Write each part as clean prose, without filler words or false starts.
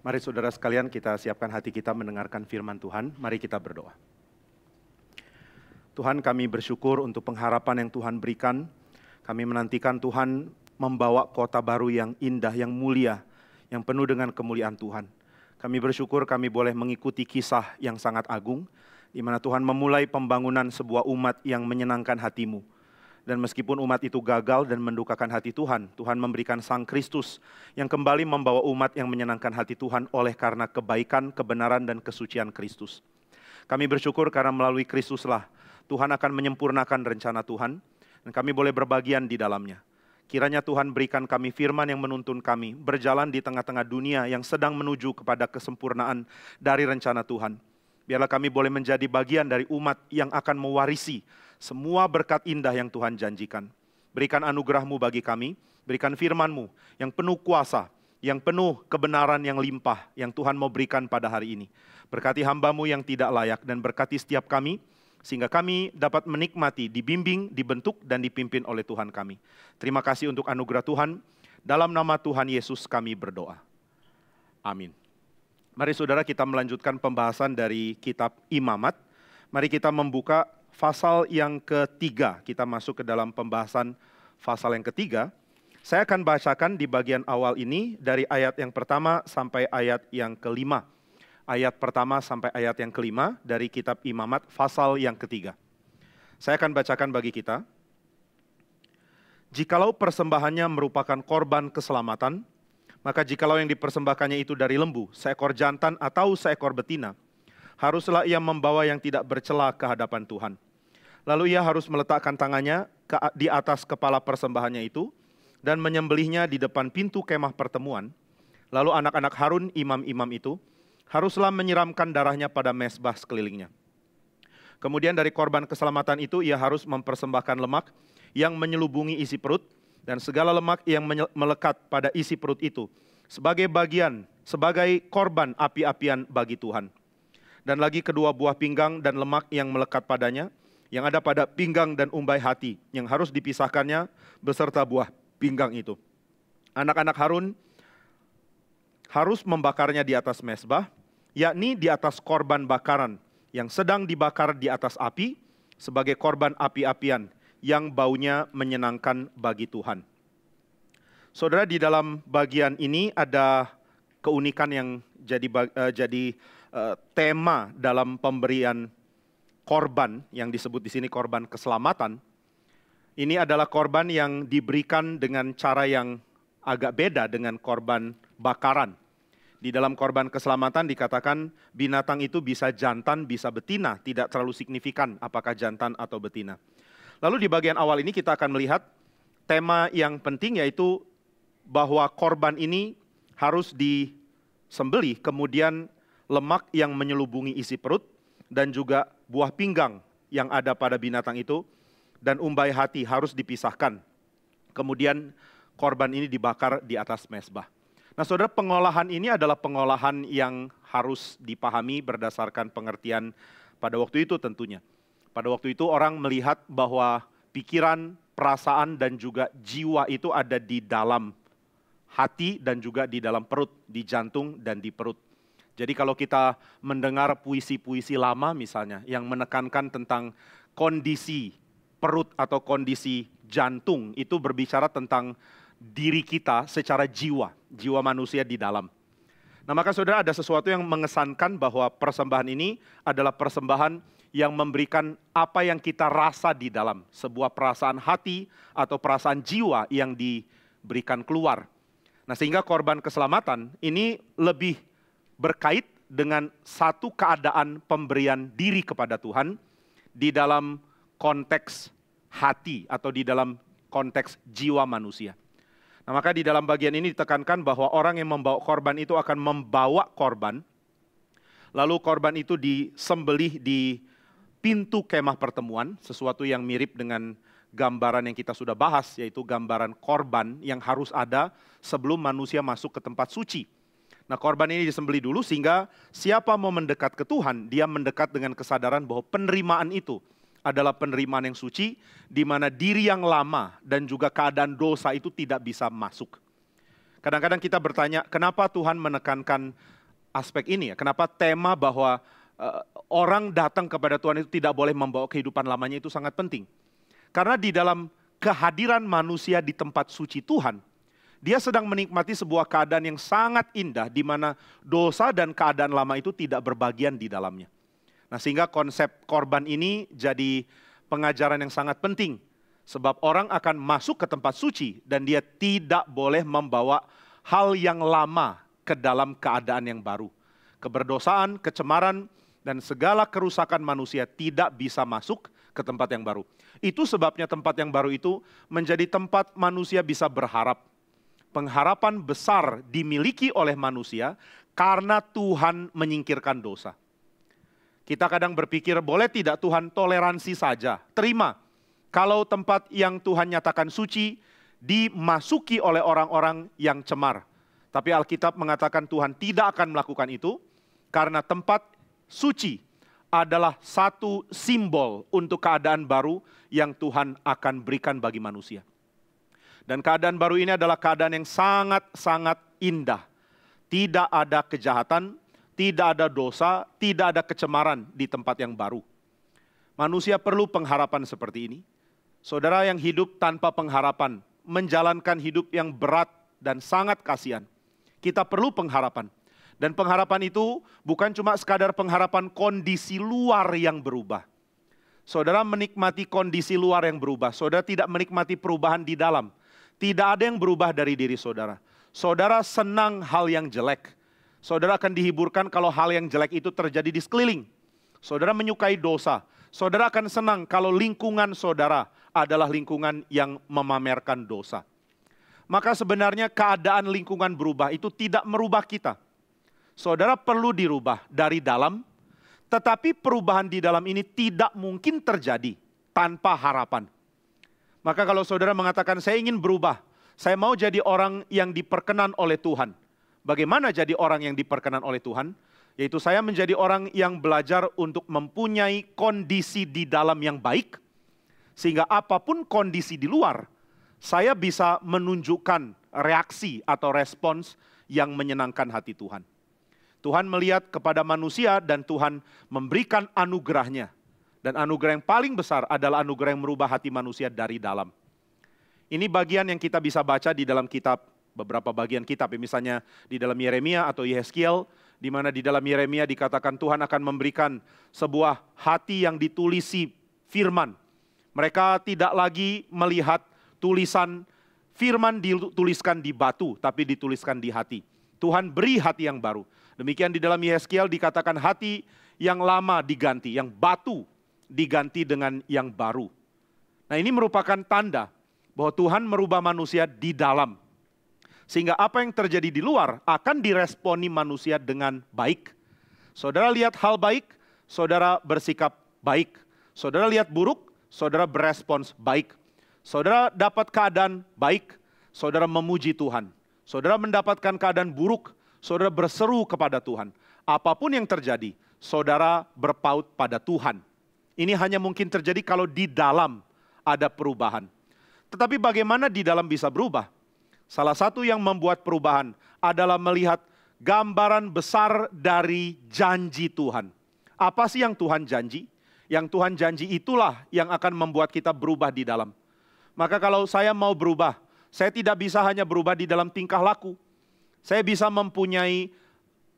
Mari saudara sekalian kita siapkan hati kita mendengarkan firman Tuhan. Mari kita berdoa. Tuhan, kami bersyukur untuk pengharapan yang Tuhan berikan. Kami menantikan Tuhan membawa kota baru yang indah, yang mulia, yang penuh dengan kemuliaan Tuhan. Kami bersyukur kami boleh mengikuti kisah yang sangat agung, di mana Tuhan memulai pembangunan sebuah umat yang menyenangkan hati-Mu. Dan meskipun umat itu gagal dan mendukakan hati Tuhan, Tuhan memberikan Sang Kristus yang kembali membawa umat yang menyenangkan hati Tuhan oleh karena kebaikan, kebenaran, dan kesucian Kristus. Kami bersyukur karena melalui Kristuslah Tuhan akan menyempurnakan rencana Tuhan, dan kami boleh berbagian di dalamnya. Kiranya Tuhan berikan kami firman yang menuntun kami berjalan di tengah-tengah dunia yang sedang menuju kepada kesempurnaan dari rencana Tuhan. Biarlah kami boleh menjadi bagian dari umat yang akan mewarisi semua berkat indah yang Tuhan janjikan. Berikan anugerah-Mu bagi kami, berikan firman-Mu yang penuh kuasa, yang penuh kebenaran yang limpah, yang Tuhan mau berikan pada hari ini. Berkati hamba-Mu yang tidak layak dan berkati setiap kami, sehingga kami dapat menikmati, dibimbing, dibentuk, dan dipimpin oleh Tuhan kami. Terima kasih untuk anugerah Tuhan. Dalam nama Tuhan Yesus kami berdoa. Amin. Mari saudara kita melanjutkan pembahasan dari kitab Imamat. Mari kita membuka pasal yang ketiga. Kita masuk ke dalam pembahasan pasal yang ketiga. Saya akan bacakan di bagian awal ini dari ayat yang pertama sampai ayat yang kelima. Ayat pertama sampai ayat yang kelima dari kitab Imamat pasal yang ketiga. Saya akan bacakan bagi kita. Jikalau persembahannya merupakan korban keselamatan, maka jikalau yang dipersembahkannya itu dari lembu, seekor jantan atau seekor betina, haruslah ia membawa yang tidak bercela ke hadapan Tuhan. Lalu ia harus meletakkan tangannya di atas kepala persembahannya itu, dan menyembelihnya di depan pintu kemah pertemuan. Lalu anak-anak Harun, imam-imam itu, haruslah menyiramkan darahnya pada mezbah sekelilingnya. Kemudian dari korban keselamatan itu ia harus mempersembahkan lemak yang menyelubungi isi perut, dan segala lemak yang melekat pada isi perut itu sebagai bagian, sebagai korban api-apian bagi Tuhan. Dan lagi kedua buah pinggang dan lemak yang melekat padanya, yang ada pada pinggang dan umbai hati, yang harus dipisahkannya beserta buah pinggang itu. Anak-anak Harun harus membakarnya di atas mezbah, yakni di atas korban bakaran yang sedang dibakar di atas api, sebagai korban api-apian yang baunya menyenangkan bagi Tuhan. Saudara, di dalam bagian ini ada keunikan yang jadi tema dalam pemberian korban yang disebut di sini korban keselamatan. Ini adalah korban yang diberikan dengan cara yang agak beda dengan korban bakaran. Di dalam korban keselamatan dikatakan binatang itu bisa jantan, bisa betina, tidak terlalu signifikan apakah jantan atau betina. Lalu di bagian awal ini kita akan melihat tema yang penting, yaitu bahwa korban ini harus disembelih, kemudian lemak yang menyelubungi isi perut, dan juga buah pinggang yang ada pada binatang itu, dan umbai hati harus dipisahkan. Kemudian korban ini dibakar di atas mezbah. Nah saudara, pengolahan ini adalah pengolahan yang harus dipahami berdasarkan pengertian pada waktu itu tentunya. Pada waktu itu orang melihat bahwa pikiran, perasaan, dan juga jiwa itu ada di dalam hati dan juga di dalam perut, di jantung dan di perut. Jadi kalau kita mendengar puisi-puisi lama misalnya yang menekankan tentang kondisi perut atau kondisi jantung, itu berbicara tentang diri kita secara jiwa, jiwa manusia di dalam. Nah maka saudara, ada sesuatu yang mengesankan bahwa persembahan ini adalah persembahan yang memberikan apa yang kita rasa di dalam, sebuah perasaan hati atau perasaan jiwa yang diberikan keluar. Nah sehingga korban keselamatan ini lebih berkait dengan satu keadaan pemberian diri kepada Tuhan di dalam konteks hati atau di dalam konteks jiwa manusia. Nah maka di dalam bagian ini ditekankan bahwa orang yang membawa korban itu akan membawa korban, lalu korban itu disembelih di pintu kemah pertemuan, sesuatu yang mirip dengan gambaran yang kita sudah bahas, yaitu gambaran korban yang harus ada sebelum manusia masuk ke tempat suci. Nah korban ini disembelih dulu sehingga siapa mau mendekat ke Tuhan, dia mendekat dengan kesadaran bahwa penerimaan itu adalah penerimaan yang suci, di mana diri yang lama dan juga keadaan dosa itu tidak bisa masuk. Kadang-kadang kita bertanya, kenapa Tuhan menekankan aspek ini ya? Kenapa tema bahwa orang datang kepada Tuhan itu tidak boleh membawa kehidupan lamanya itu sangat penting. Karena di dalam kehadiran manusia di tempat suci Tuhan, dia sedang menikmati sebuah keadaan yang sangat indah di mana dosa dan keadaan lama itu tidak berbagian di dalamnya. Nah, sehingga konsep korban ini jadi pengajaran yang sangat penting. Sebab orang akan masuk ke tempat suci dan dia tidak boleh membawa hal yang lama ke dalam keadaan yang baru. Keberdosaan, kecemaran, dan segala kerusakan manusia tidak bisa masuk ke tempat yang baru. Itu sebabnya tempat yang baru itu menjadi tempat manusia bisa berharap. Pengharapan besar dimiliki oleh manusia karena Tuhan menyingkirkan dosa. Kita kadang berpikir, boleh tidak Tuhan toleransi saja, terima. Kalau tempat yang Tuhan nyatakan suci dimasuki oleh orang-orang yang cemar. Tapi Alkitab mengatakan Tuhan tidak akan melakukan itu karena tempat suci adalah satu simbol untuk keadaan baru yang Tuhan akan berikan bagi manusia. Dan keadaan baru ini adalah keadaan yang sangat-sangat indah. Tidak ada kejahatan, tidak ada dosa, tidak ada kecemaran di tempat yang baru. Manusia perlu pengharapan seperti ini. Saudara yang hidup tanpa pengharapan, menjalankan hidup yang berat dan sangat kasihan. Kita perlu pengharapan. Dan pengharapan itu bukan cuma sekadar pengharapan kondisi luar yang berubah. Saudara menikmati kondisi luar yang berubah. Saudara tidak menikmati perubahan di dalam. Tidak ada yang berubah dari diri saudara. Saudara senang hal yang jelek. Saudara akan dihiburkan kalau hal yang jelek itu terjadi di sekeliling. Saudara menyukai dosa. Saudara akan senang kalau lingkungan saudara adalah lingkungan yang memamerkan dosa. Maka sebenarnya keadaan lingkungan berubah itu tidak merubah kita. Saudara perlu dirubah dari dalam, tetapi perubahan di dalam ini tidak mungkin terjadi tanpa harapan. Maka kalau saudara mengatakan, saya ingin berubah, saya mau jadi orang yang diperkenan oleh Tuhan. Bagaimana jadi orang yang diperkenan oleh Tuhan? Yaitu saya menjadi orang yang belajar untuk mempunyai kondisi di dalam yang baik, sehingga apapun kondisi di luar, saya bisa menunjukkan reaksi atau respons yang menyenangkan hati Tuhan. Tuhan melihat kepada manusia dan Tuhan memberikan anugerahnya. Dan anugerah yang paling besar adalah anugerah yang merubah hati manusia dari dalam. Ini bagian yang kita bisa baca di dalam kitab, beberapa bagian kitab. Misalnya di dalam Yeremia atau Yehezkiel, di mana di dalam Yeremia dikatakan Tuhan akan memberikan sebuah hati yang ditulisi firman. Mereka tidak lagi melihat tulisan firman dituliskan di batu, tapi dituliskan di hati. Tuhan beri hati yang baru. Demikian di dalam Yehezkiel dikatakan hati yang lama diganti, yang batu diganti dengan yang baru. Nah, ini merupakan tanda bahwa Tuhan merubah manusia di dalam. Sehingga apa yang terjadi di luar akan diresponi manusia dengan baik. Saudara lihat hal baik, saudara bersikap baik. Saudara lihat buruk, saudara berespons baik. Saudara dapat keadaan baik, saudara memuji Tuhan. Saudara mendapatkan keadaan buruk, saudara berseru kepada Tuhan. Apapun yang terjadi, saudara berpaut pada Tuhan. Ini hanya mungkin terjadi kalau di dalam ada perubahan. Tetapi bagaimana di dalam bisa berubah? Salah satu yang membuat perubahan adalah melihat gambaran besar dari janji Tuhan. Apa sih yang Tuhan janji? Yang Tuhan janji itulah yang akan membuat kita berubah di dalam. Maka kalau saya mau berubah, saya tidak bisa hanya berubah di dalam tingkah laku. Saya bisa mempunyai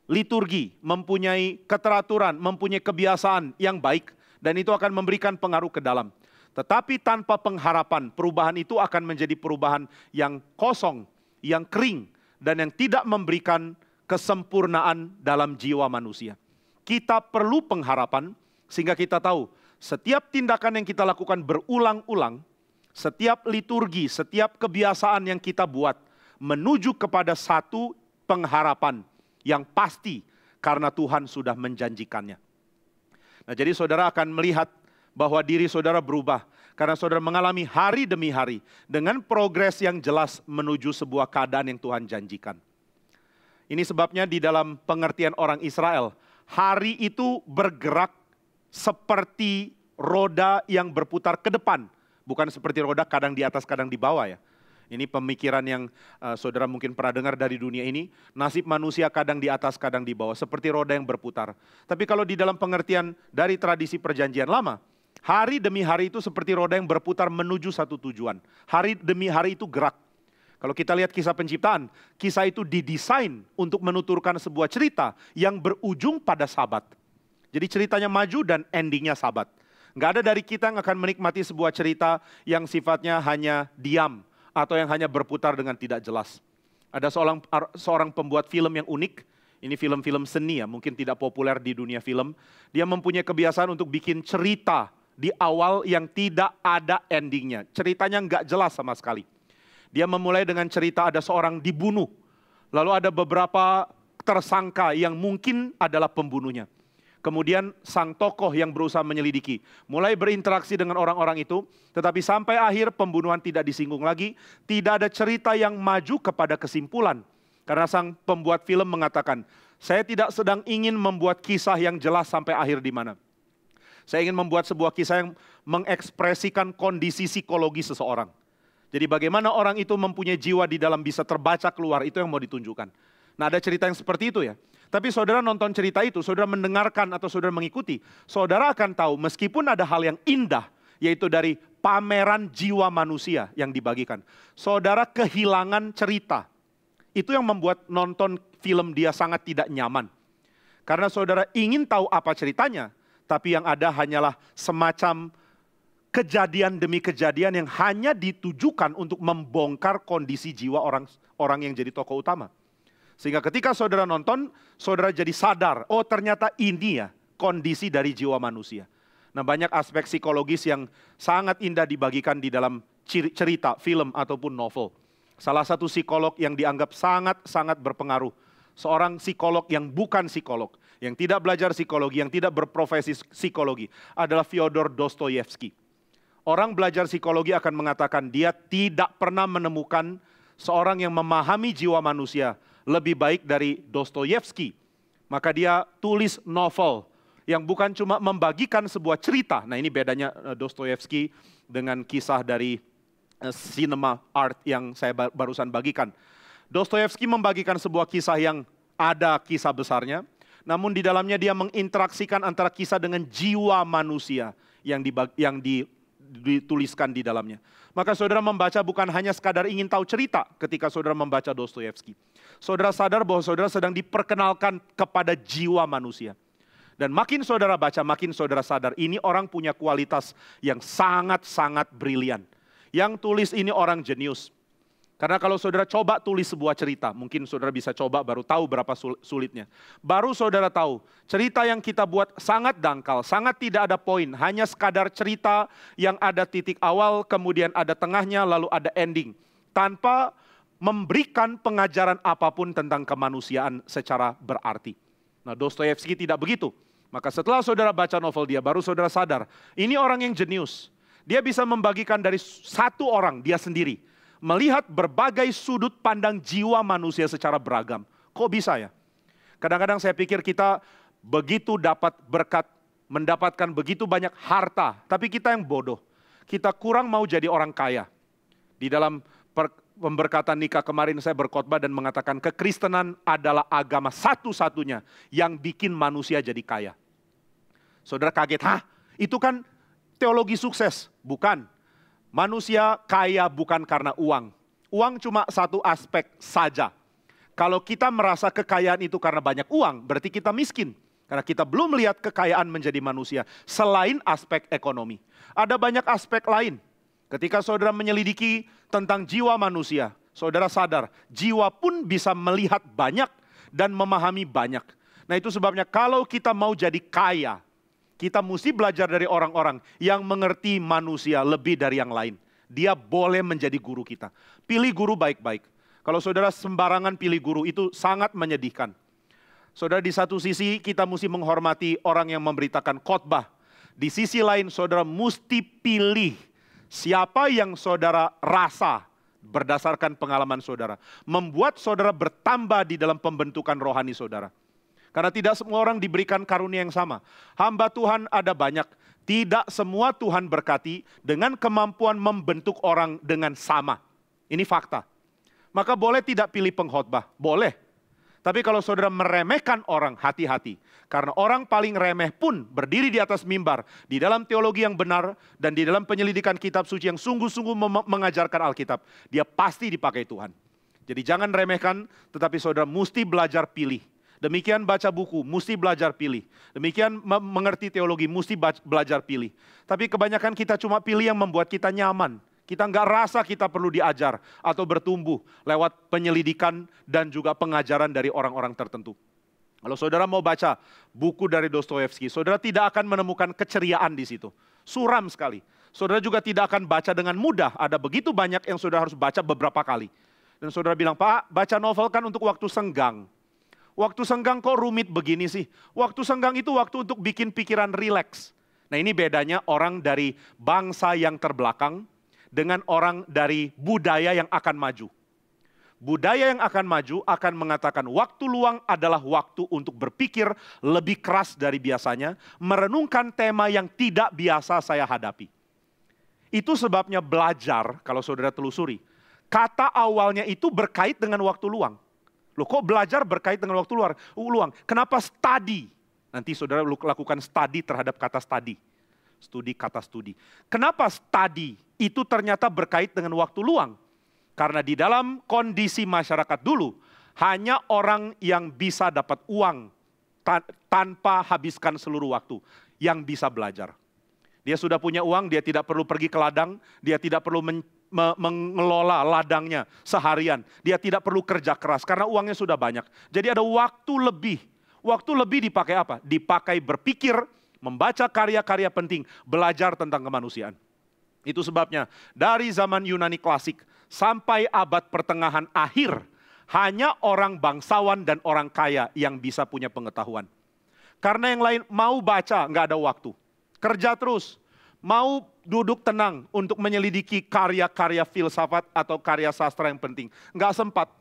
liturgi, mempunyai keteraturan, mempunyai kebiasaan yang baik. Dan itu akan memberikan pengaruh ke dalam. Tetapi tanpa pengharapan, perubahan itu akan menjadi perubahan yang kosong, yang kering, dan yang tidak memberikan kesempurnaan dalam jiwa manusia. Kita perlu pengharapan, sehingga kita tahu setiap tindakan yang kita lakukan berulang-ulang, setiap liturgi, setiap kebiasaan yang kita buat, menuju kepada satu pengharapan yang pasti, karena Tuhan sudah menjanjikannya. Nah, jadi saudara akan melihat bahwa diri saudara berubah karena saudara mengalami hari demi hari dengan progres yang jelas menuju sebuah keadaan yang Tuhan janjikan. Ini sebabnya di dalam pengertian orang Israel, hari itu bergerak seperti roda yang berputar ke depan, bukan seperti roda kadang di atas kadang di bawah ya. Ini pemikiran yang saudara mungkin pernah dengar dari dunia ini. Nasib manusia kadang di atas, kadang di bawah. Seperti roda yang berputar. Tapi kalau di dalam pengertian dari tradisi perjanjian lama, hari demi hari itu seperti roda yang berputar menuju satu tujuan. Hari demi hari itu gerak. Kalau kita lihat kisah penciptaan, kisah itu didesain untuk menuturkan sebuah cerita yang berujung pada Sabat. Jadi ceritanya maju dan endingnya Sabat. Nggak ada dari kita yang akan menikmati sebuah cerita yang sifatnya hanya diam, atau yang hanya berputar dengan tidak jelas. Ada seorang pembuat film yang unik, ini film-film seni ya, mungkin tidak populer di dunia film. Dia mempunyai kebiasaan untuk bikin cerita di awal yang tidak ada endingnya. Ceritanya nggak jelas sama sekali. Dia memulai dengan cerita ada seorang dibunuh, lalu ada beberapa tersangka yang mungkin adalah pembunuhnya. Kemudian sang tokoh yang berusaha menyelidiki, mulai berinteraksi dengan orang-orang itu, tetapi sampai akhir pembunuhan tidak disinggung lagi, tidak ada cerita yang maju kepada kesimpulan. Karena sang pembuat film mengatakan, saya tidak sedang ingin membuat kisah yang jelas sampai akhir di mana. Saya ingin membuat sebuah kisah yang mengekspresikan kondisi psikologi seseorang. Jadi bagaimana orang itu mempunyai jiwa di dalam bisa terbaca keluar, itu yang mau ditunjukkan. Nah ada cerita yang seperti itu ya. Tapi saudara nonton cerita itu, saudara mendengarkan atau saudara mengikuti, saudara akan tahu meskipun ada hal yang indah, yaitu dari pameran jiwa manusia yang dibagikan. Saudara kehilangan cerita. Itu yang membuat nonton film dia sangat tidak nyaman. Karena saudara ingin tahu apa ceritanya, tapi yang ada hanyalah semacam kejadian demi kejadian yang hanya ditujukan untuk membongkar kondisi jiwa orang yang jadi tokoh utama. Sehingga ketika saudara nonton, saudara jadi sadar, oh ternyata ini ya kondisi dari jiwa manusia. Nah banyak aspek psikologis yang sangat indah dibagikan di dalam cerita, film ataupun novel. Salah satu psikolog yang dianggap sangat-sangat berpengaruh, seorang psikolog yang bukan psikolog, yang tidak belajar psikologi, yang tidak berprofesi psikologi, adalah Fyodor Dostoyevsky. Orang belajar psikologi akan mengatakan dia tidak pernah menemukan seorang yang memahami jiwa manusia lebih baik dari Dostoyevsky. Maka dia tulis novel yang bukan cuma membagikan sebuah cerita. Nah ini bedanya Dostoyevsky dengan kisah dari cinema art yang saya barusan bagikan. Dostoyevsky membagikan sebuah kisah yang ada kisah besarnya, namun di dalamnya dia menginteraksikan antara kisah dengan jiwa manusia yang dituliskan di dalamnya. Maka saudara membaca bukan hanya sekadar ingin tahu cerita ketika saudara membaca Dostoyevsky. Saudara sadar bahwa saudara sedang diperkenalkan kepada jiwa manusia. Dan makin saudara baca, makin saudara sadar ini orang punya kualitas yang sangat-sangat brilian. Yang tulis ini orang jenius. Karena kalau saudara coba tulis sebuah cerita, mungkin saudara bisa coba baru tahu berapa sulitnya. Baru saudara tahu, cerita yang kita buat sangat dangkal, sangat tidak ada poin. Hanya sekadar cerita yang ada titik awal, kemudian ada tengahnya, lalu ada ending. Tanpa memberikan pengajaran apapun tentang kemanusiaan secara berarti. Nah Dostoyevsky tidak begitu. Maka setelah saudara baca novel dia, baru saudara sadar, ini orang yang jenius. Dia bisa membagikan dari satu orang, dia sendiri. Melihat berbagai sudut pandang jiwa manusia secara beragam. Kok bisa ya? Kadang-kadang saya pikir kita begitu dapat berkat, mendapatkan begitu banyak harta, tapi kita yang bodoh. Kita kurang mau jadi orang kaya. Di dalam pemberkatan nikah kemarin saya berkhotbah dan mengatakan kekristenan adalah agama satu-satunya yang bikin manusia jadi kaya. Saudara kaget, hah? Itu kan teologi sukses. Bukan. Manusia kaya bukan karena uang. Uang cuma satu aspek saja. Kalau kita merasa kekayaan itu karena banyak uang, berarti kita miskin. Karena kita belum melihat kekayaan menjadi manusia selain aspek ekonomi. Ada banyak aspek lain. Ketika saudara menyelidiki tentang jiwa manusia, saudara sadar jiwa pun bisa melihat banyak dan memahami banyak. Nah itu sebabnya kalau kita mau jadi kaya, kita mesti belajar dari orang-orang yang mengerti manusia lebih dari yang lain. Dia boleh menjadi guru kita. Pilih guru baik-baik. Kalau saudara sembarangan pilih guru itu sangat menyedihkan. Saudara di satu sisi kita mesti menghormati orang yang memberitakan khotbah. Di sisi lain saudara mesti pilih siapa yang saudara rasa berdasarkan pengalaman saudara. Membuat saudara bertambah di dalam pembentukan rohani saudara. Karena tidak semua orang diberikan karunia yang sama. Hamba Tuhan ada banyak. Tidak semua Tuhan berkati dengan kemampuan membentuk orang dengan sama. Ini fakta. Maka boleh tidak pilih pengkhotbah? Boleh. Tapi kalau saudara meremehkan orang, hati-hati. Karena orang paling remeh pun berdiri di atas mimbar, di dalam teologi yang benar, dan di dalam penyelidikan kitab suci yang sungguh-sungguh mengajarkan Alkitab. Dia pasti dipakai Tuhan. Jadi jangan remehkan, tetapi saudara mesti belajar pilih. Demikian baca buku, mesti belajar pilih. Demikian mengerti teologi, mesti belajar pilih. Tapi kebanyakan kita cuma pilih yang membuat kita nyaman. Kita nggak rasa kita perlu diajar atau bertumbuh lewat penyelidikan dan juga pengajaran dari orang-orang tertentu. Kalau saudara mau baca buku dari Dostoyevsky, saudara tidak akan menemukan keceriaan di situ. Suram sekali. Saudara juga tidak akan baca dengan mudah. Ada begitu banyak yang saudara harus baca beberapa kali. Dan saudara bilang, Pak, baca novel kan untuk waktu senggang. Waktu senggang kok rumit begini sih? Waktu senggang itu waktu untuk bikin pikiran rileks. Nah ini bedanya orang dari bangsa yang terbelakang dengan orang dari budaya yang akan maju. Budaya yang akan maju akan mengatakan waktu luang adalah waktu untuk berpikir lebih keras dari biasanya, merenungkan tema yang tidak biasa saya hadapi. Itu sebabnya belajar, kalau saudara telusuri, kata awalnya itu berkait dengan waktu luang. Loh kok belajar berkait dengan waktu luang? Kenapa study? Nanti saudara lakukan study terhadap kata study. Studi kata studi. Kenapa study itu ternyata berkait dengan waktu luang? Karena di dalam kondisi masyarakat dulu, hanya orang yang bisa dapat uang tanpa habiskan seluruh waktu yang bisa belajar. Dia sudah punya uang, dia tidak perlu pergi ke ladang, dia tidak perlu mengelola ladangnya seharian. Dia tidak perlu kerja keras karena uangnya sudah banyak. Jadi ada waktu lebih. Waktu lebih dipakai apa? Dipakai berpikir, membaca karya-karya penting, belajar tentang kemanusiaan. Itu sebabnya dari zaman Yunani klasik sampai abad pertengahan akhir, hanya orang bangsawan dan orang kaya yang bisa punya pengetahuan. Karena yang lain mau baca, nggak ada waktu. Kerja terus, mau duduk tenang untuk menyelidiki karya-karya filsafat atau karya sastra yang penting. Nggak sempat.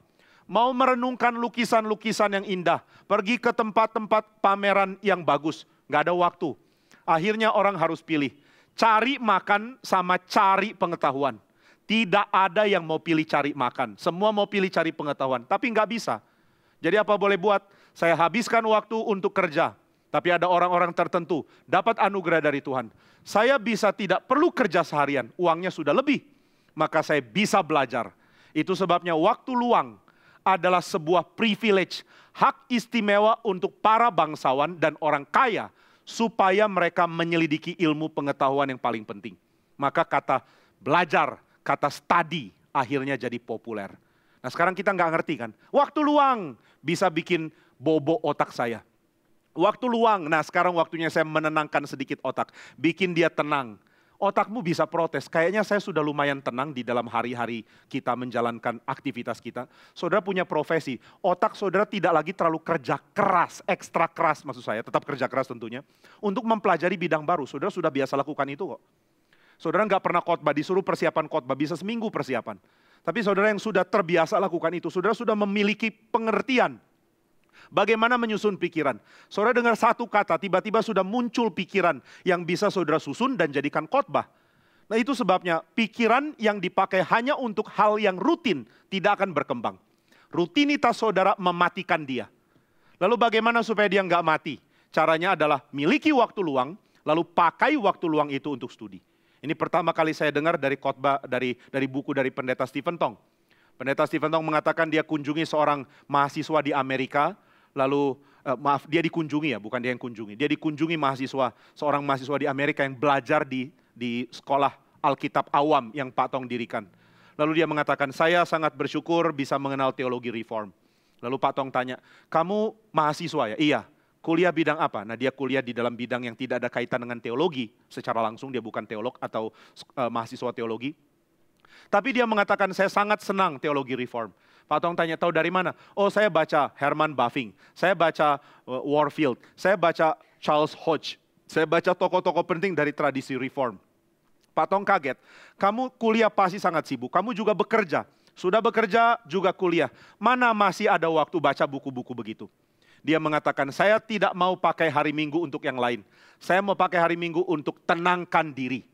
Mau merenungkan lukisan-lukisan yang indah, pergi ke tempat-tempat pameran yang bagus. Nggak ada waktu. Akhirnya orang harus pilih. Cari makan sama cari pengetahuan. Tidak ada yang mau pilih cari makan. Semua mau pilih cari pengetahuan. Tapi nggak bisa. Jadi apa boleh buat? Saya habiskan waktu untuk kerja. Tapi ada orang-orang tertentu. Dapat anugerah dari Tuhan. Saya bisa tidak perlu kerja seharian. Uangnya sudah lebih. Maka saya bisa belajar. Itu sebabnya waktu luang adalah sebuah privilege. Hak istimewa untuk para bangsawan dan orang kaya. Supaya mereka menyelidiki ilmu pengetahuan yang paling penting. Maka kata belajar, kata study akhirnya jadi populer. Nah sekarang kita nggak ngerti kan. Waktu luang bisa bikin bobo otak saya. Waktu luang, nah sekarang waktunya saya menenangkan sedikit otak. Bikin dia tenang. Otakmu bisa protes, kayaknya saya sudah lumayan tenang di dalam hari-hari kita menjalankan aktivitas kita. Saudara punya profesi, otak saudara tidak lagi terlalu kerja keras, ekstra keras maksud saya, tetap kerja keras tentunya. Untuk mempelajari bidang baru, saudara sudah biasa lakukan itu kok. Saudara nggak pernah khotbah, disuruh persiapan khotbah, bisa seminggu persiapan. Tapi saudara yang sudah terbiasa lakukan itu, saudara sudah memiliki pengertian. Bagaimana menyusun pikiran? Saudara dengar satu kata, tiba-tiba sudah muncul pikiran yang bisa saudara susun dan jadikan khotbah. Nah itu sebabnya pikiran yang dipakai hanya untuk hal yang rutin tidak akan berkembang. Rutinitas saudara mematikan dia. Lalu bagaimana supaya dia nggak mati? Caranya adalah miliki waktu luang, lalu pakai waktu luang itu untuk studi. Ini pertama kali saya dengar dari khotbah dari buku dari Pendeta Stephen Tong. Pendeta Stephen Tong mengatakan dia kunjungi seorang mahasiswa di Amerika. Lalu, dia dikunjungi ya, bukan dia yang kunjungi. Dia dikunjungi seorang mahasiswa di Amerika yang belajar di sekolah Alkitab awam yang Pak Tong dirikan. Lalu dia mengatakan, saya sangat bersyukur bisa mengenal teologi reform. Lalu Pak Tong tanya, kamu mahasiswa ya? Iya. Kuliah bidang apa? Nah dia kuliah di dalam bidang yang tidak ada kaitan dengan teologi. Secara langsung dia bukan teolog atau mahasiswa teologi. Tapi dia mengatakan, saya sangat senang teologi reform. Pak Tong tanya, tahu dari mana? Oh saya baca Herman Bavinck, saya baca Warfield, saya baca Charles Hodge, saya baca tokoh-tokoh penting dari tradisi reform. Pak Tong kaget, kamu kuliah pasti sangat sibuk, kamu juga bekerja. Sudah bekerja juga kuliah, mana masih ada waktu baca buku-buku begitu? Dia mengatakan, saya tidak mau pakai hari Minggu untuk yang lain. Saya mau pakai hari Minggu untuk tenangkan diri.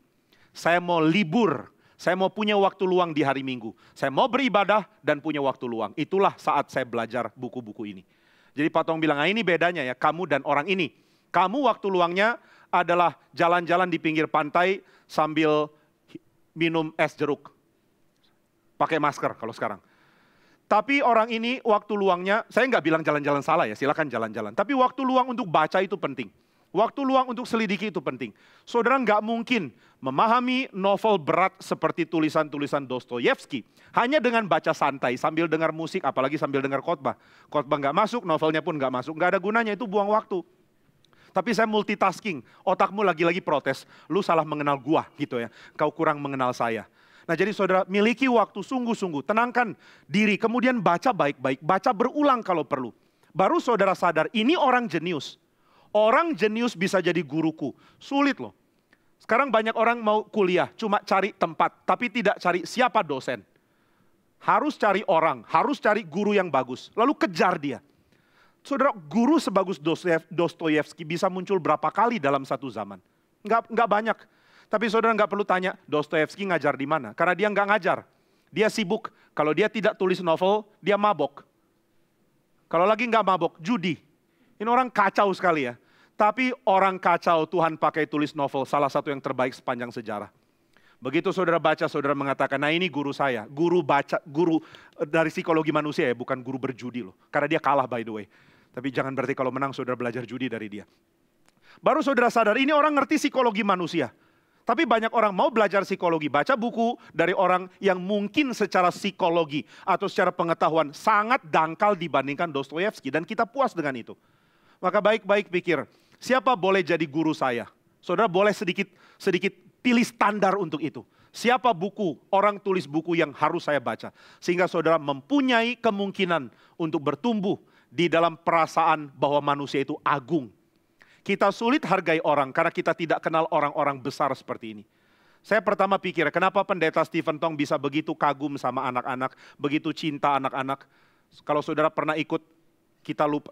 Saya mau libur. Saya mau punya waktu luang di hari Minggu. Saya mau beribadah dan punya waktu luang. Itulah saat saya belajar buku-buku ini. Jadi Pak Tong bilang, nah ini bedanya ya, kamu dan orang ini. Kamu waktu luangnya adalah jalan-jalan di pinggir pantai sambil minum es jeruk. Pakai masker kalau sekarang. Tapi orang ini waktu luangnya, saya nggak bilang jalan-jalan salah ya, silakan jalan-jalan. Tapi waktu luang untuk baca itu penting. Waktu luang untuk selidiki itu penting. Saudara nggak mungkin memahami novel berat seperti tulisan-tulisan Dostoyevsky hanya dengan baca santai sambil dengar musik, apalagi sambil dengar khotbah. Khotbah nggak masuk, novelnya pun nggak masuk, nggak ada gunanya, itu buang waktu. Tapi saya multitasking, otakmu lagi-lagi protes, lu salah mengenal gua gitu ya, kau kurang mengenal saya. Nah jadi saudara miliki waktu sungguh-sungguh, tenangkan diri, kemudian baca baik-baik, baca berulang kalau perlu. Baru saudara sadar, ini orang jenius. Orang jenius bisa jadi guruku, sulit loh. Sekarang banyak orang mau kuliah, cuma cari tempat, tapi tidak cari siapa dosen. Harus cari orang, harus cari guru yang bagus, lalu kejar dia. Saudara, guru sebagus Dostoyevsky bisa muncul berapa kali dalam satu zaman? Enggak banyak. Tapi saudara nggak perlu tanya, Dostoyevsky ngajar di mana? Karena dia nggak ngajar. Dia sibuk. Kalau dia tidak tulis novel, dia mabok. Kalau lagi nggak mabok, judi. Ini orang kacau sekali ya. Tapi orang kacau Tuhan pakai tulis novel, salah satu yang terbaik sepanjang sejarah. Begitu saudara baca, saudara mengatakan, nah ini guru saya. Guru dari psikologi manusia ya, bukan guru berjudi loh. Karena dia kalah by the way. Tapi jangan berarti kalau menang saudara belajar judi dari dia. Baru saudara sadar, ini orang ngerti psikologi manusia. Tapi banyak orang mau belajar psikologi, baca buku dari orang yang mungkin secara psikologi atau secara pengetahuan sangat dangkal dibandingkan Dostoyevsky. Dan kita puas dengan itu. Maka baik-baik pikir, siapa boleh jadi guru saya? Saudara boleh sedikit pilih standar untuk itu. Siapa orang tulis buku yang harus saya baca. Sehingga saudara mempunyai kemungkinan untuk bertumbuh di dalam perasaan bahwa manusia itu agung. Kita sulit hargai orang karena kita tidak kenal orang-orang besar seperti ini. Saya pertama pikir, kenapa pendeta Stephen Tong bisa begitu kagum sama anak-anak, begitu cinta anak-anak. Kalau saudara pernah ikut,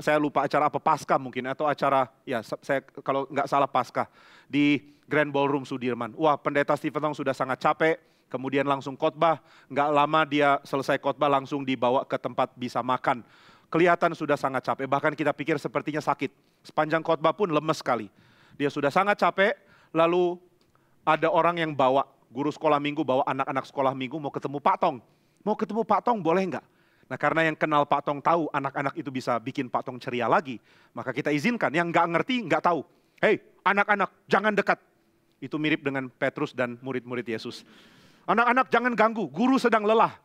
saya lupa acara apa, Paskah mungkin, atau acara, ya saya kalau nggak salah Paskah, di Grand Ballroom Sudirman. Wah, pendeta Stephen Tong sudah sangat capek, kemudian langsung khotbah, nggak lama dia selesai khotbah langsung dibawa ke tempat bisa makan. Kelihatan sudah sangat capek, bahkan kita pikir sepertinya sakit. Sepanjang khotbah pun lemes sekali. Dia sudah sangat capek, lalu ada orang yang bawa, guru sekolah minggu bawa anak-anak sekolah minggu mau ketemu Pak Tong. Mau ketemu Pak Tong boleh nggak? Nah karena yang kenal Pak Tong tahu anak-anak itu bisa bikin Pak Tong ceria lagi. Maka kita izinkan, yang nggak ngerti nggak tahu. Hei anak-anak jangan dekat. Itu mirip dengan Petrus dan murid-murid Yesus. Anak-anak jangan ganggu, guru sedang lelah.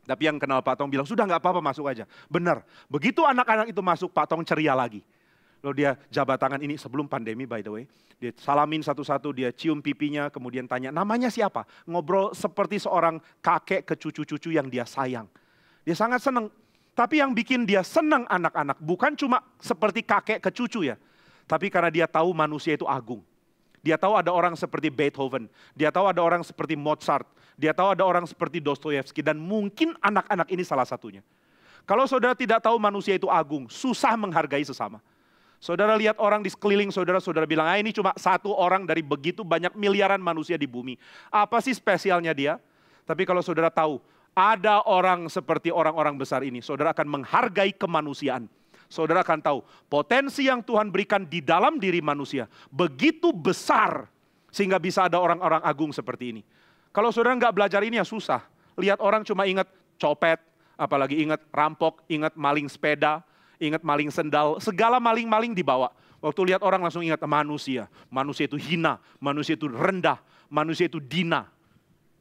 Tapi yang kenal Pak Tong bilang, sudah nggak apa-apa masuk aja. Benar, begitu anak-anak itu masuk, Pak Tong ceria lagi. Lalu dia jabat tangan ini sebelum pandemi by the way. Dia salamin satu-satu, dia cium pipinya, kemudian tanya namanya siapa. Ngobrol seperti seorang kakek ke cucu-cucu yang dia sayang. Dia sangat senang. Tapi yang bikin dia senang anak-anak, bukan cuma seperti kakek ke cucu ya. Tapi karena dia tahu manusia itu agung. Dia tahu ada orang seperti Beethoven. Dia tahu ada orang seperti Mozart. Dia tahu ada orang seperti Dostoyevsky. Dan mungkin anak-anak ini salah satunya. Kalau saudara tidak tahu manusia itu agung, susah menghargai sesama. Saudara lihat orang di sekeliling saudara, saudara bilang, ini cuma satu orang dari begitu banyak miliaran manusia di bumi. Apa sih spesialnya dia? Tapi kalau saudara tahu, ada orang seperti orang-orang besar ini, saudara akan menghargai kemanusiaan. Saudara akan tahu, potensi yang Tuhan berikan di dalam diri manusia begitu besar, sehingga bisa ada orang-orang agung seperti ini. Kalau saudara nggak belajar ini ya susah. Lihat orang cuma ingat copet, apalagi ingat rampok, ingat maling sepeda, ingat maling sendal, segala maling-maling dibawa. Waktu lihat orang langsung ingat manusia. Manusia itu hina, manusia itu rendah, manusia itu dina.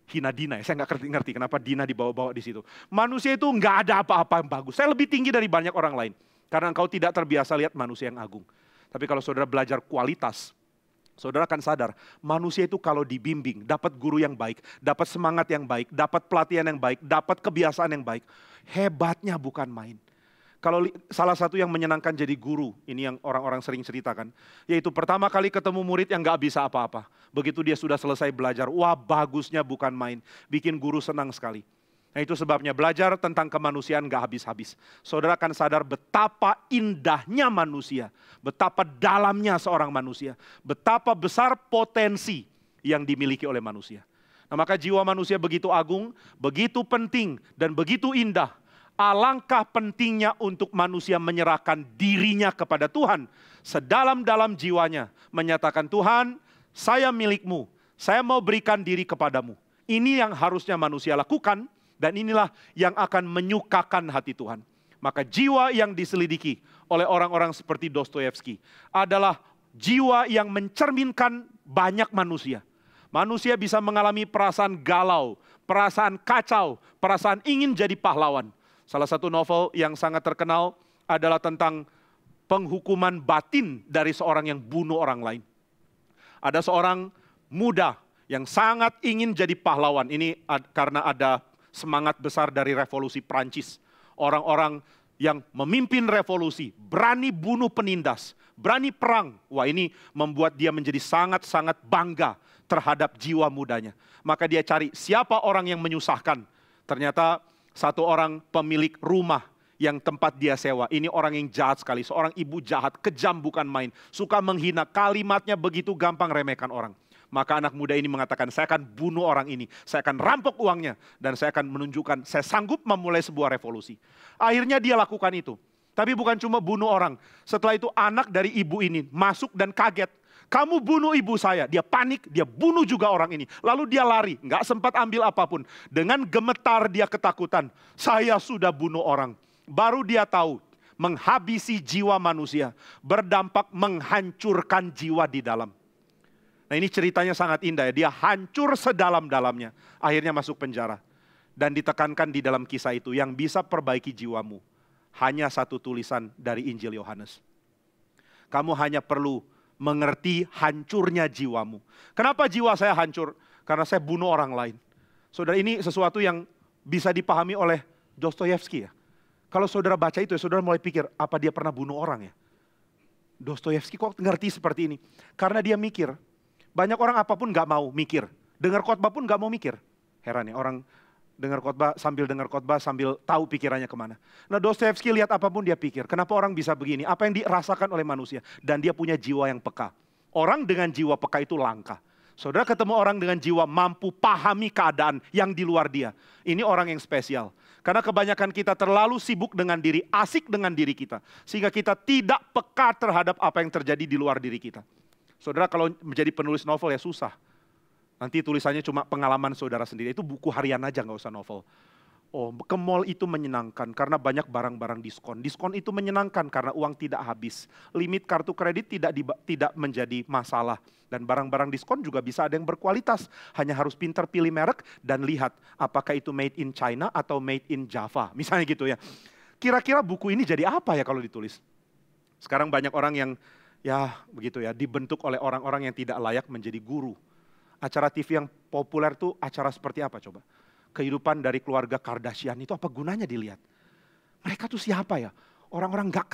Hina Dina ya, saya nggak ngerti kenapa Dina dibawa-bawa di situ. Manusia itu nggak ada apa-apa yang bagus. Saya lebih tinggi dari banyak orang lain. Karena engkau tidak terbiasa lihat manusia yang agung. Tapi kalau saudara belajar kualitas, saudara akan sadar, manusia itu kalau dibimbing, dapat guru yang baik, dapat semangat yang baik, dapat pelatihan yang baik, dapat kebiasaan yang baik. Hebatnya bukan main. Kalau salah satu yang menyenangkan jadi guru, ini yang orang-orang sering ceritakan, yaitu pertama kali ketemu murid yang gak bisa apa-apa. Begitu dia sudah selesai belajar, wah bagusnya bukan main, bikin guru senang sekali. Nah itu sebabnya belajar tentang kemanusiaan gak habis-habis. Saudara akan sadar betapa indahnya manusia, betapa dalamnya seorang manusia, betapa besar potensi yang dimiliki oleh manusia. Nah, maka jiwa manusia begitu agung, begitu penting, dan begitu indah. Alangkah pentingnya untuk manusia menyerahkan dirinya kepada Tuhan. Sedalam-dalam jiwanya menyatakan, Tuhan, saya milikmu, saya mau berikan diri kepadamu. Ini yang harusnya manusia lakukan, dan inilah yang akan menyukakan hati Tuhan. Maka jiwa yang diselidiki oleh orang-orang seperti Dostoyevsky adalah jiwa yang mencerminkan banyak manusia. Manusia bisa mengalami perasaan galau, perasaan kacau, perasaan ingin jadi pahlawan. Salah satu novel yang sangat terkenal adalah tentang penghukuman batin dari seorang yang bunuh orang lain. Ada seorang muda yang sangat ingin jadi pahlawan. Ini karena ada semangat besar dari revolusi Prancis. Orang-orang yang memimpin revolusi, berani bunuh penindas, berani perang. Wah, ini membuat dia menjadi sangat-sangat bangga terhadap jiwa mudanya. Maka dia cari siapa orang yang menyusahkan. Ternyata satu orang pemilik rumah yang tempat dia sewa. Ini orang yang jahat sekali, seorang ibu jahat, kejam bukan main. Suka menghina, kalimatnya begitu gampang remehkan orang. Maka anak muda ini mengatakan, saya akan bunuh orang ini, saya akan rampok uangnya, dan saya akan menunjukkan saya sanggup memulai sebuah revolusi. Akhirnya dia lakukan itu. Tapi bukan cuma bunuh orang. Setelah itu anak dari ibu ini masuk dan kaget. Kamu bunuh ibu saya. Dia panik, dia bunuh juga orang ini. Lalu dia lari, nggak sempat ambil apapun. Dengan gemetar dia ketakutan, saya sudah bunuh orang. Baru dia tahu, menghabisi jiwa manusia berdampak menghancurkan jiwa di dalam. Nah, ini ceritanya sangat indah ya. Dia hancur sedalam-dalamnya. Akhirnya masuk penjara. Dan ditekankan di dalam kisah itu, yang bisa perbaiki jiwamu hanya satu tulisan dari Injil Yohanes. Kamu hanya perlu mengerti hancurnya jiwamu. Kenapa jiwa saya hancur? Karena saya bunuh orang lain. Saudara, ini sesuatu yang bisa dipahami oleh Dostoyevsky ya. Kalau saudara baca itu, saudara mulai pikir, apa dia pernah bunuh orang ya? Dostoyevsky kok ngerti seperti ini? Karena dia mikir, banyak orang apapun gak mau mikir. Dengar khotbah pun gak mau mikir. Heran ya, orang dengar khotbah sambil tahu pikirannya kemana. Nah, Dostoyevsky lihat apapun dia pikir. Kenapa orang bisa begini? Apa yang dirasakan oleh manusia? Dan dia punya jiwa yang peka. Orang dengan jiwa peka itu langka. Saudara ketemu orang dengan jiwa mampu pahami keadaan yang di luar dia. Ini orang yang spesial. Karena kebanyakan kita terlalu sibuk dengan diri, asik dengan diri kita. Sehingga kita tidak peka terhadap apa yang terjadi di luar diri kita. Saudara kalau menjadi penulis novel ya susah. Nanti tulisannya cuma pengalaman saudara sendiri. Itu buku harian aja, nggak usah novel. Oh, ke mall itu menyenangkan karena banyak barang-barang diskon. Diskon itu menyenangkan karena uang tidak habis. Limit kartu kredit tidak menjadi masalah. Dan barang-barang diskon juga bisa ada yang berkualitas. Hanya harus pintar pilih merek dan lihat apakah itu made in China atau made in Java. Misalnya gitu ya. Kira-kira buku ini jadi apa ya kalau ditulis? Sekarang banyak orang yang ya begitu ya, dibentuk oleh orang-orang yang tidak layak menjadi guru. Acara TV yang populer tuh acara seperti apa coba? Kehidupan dari keluarga Kardashian itu apa gunanya dilihat? Mereka tuh siapa ya? Orang-orang gak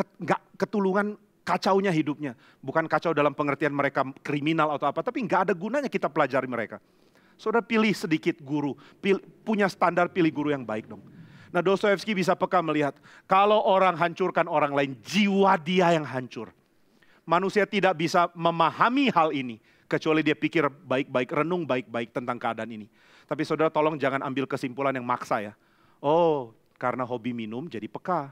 ketulungan kacaunya hidupnya. Bukan kacau dalam pengertian mereka kriminal atau apa, tapi gak ada gunanya kita pelajari mereka. Saudara pilih sedikit guru, punya standar pilih guru yang baik dong. Nah, Dostoyevsky bisa peka melihat, kalau orang hancurkan orang lain, jiwa dia yang hancur. Manusia tidak bisa memahami hal ini. Kecuali dia pikir baik-baik, renung baik-baik tentang keadaan ini. Tapi saudara tolong jangan ambil kesimpulan yang maksa ya. Oh, karena hobi minum jadi peka.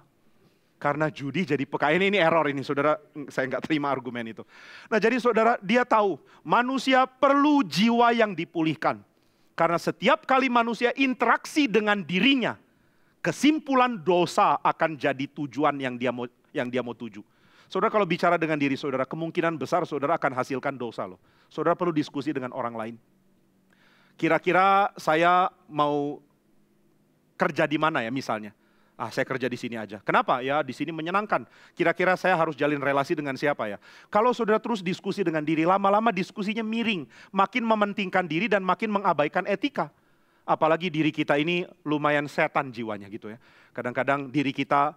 Karena judi jadi peka. Ini error ini saudara, saya nggak terima argumen itu. Nah jadi saudara, dia tahu manusia perlu jiwa yang dipulihkan. Karena setiap kali manusia interaksi dengan dirinya, kesimpulan dosa akan jadi tujuan yang dia mau tuju. Saudara kalau bicara dengan diri saudara, kemungkinan besar saudara akan hasilkan dosa loh. Saudara perlu diskusi dengan orang lain. Kira-kira saya mau kerja di mana ya misalnya? Saya kerja di sini aja. Kenapa? Ya di sini menyenangkan. Kira-kira saya harus jalin relasi dengan siapa ya? Kalau saudara terus diskusi dengan diri, lama-lama diskusinya miring. Makin mementingkan diri dan makin mengabaikan etika. Apalagi diri kita ini lumayan setan jiwanya gitu ya. Kadang-kadang diri kita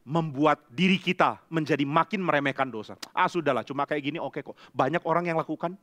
membuat diri kita menjadi makin meremehkan dosa. Sudahlah, cuma kayak gini oke kok. Banyak orang yang lakukan.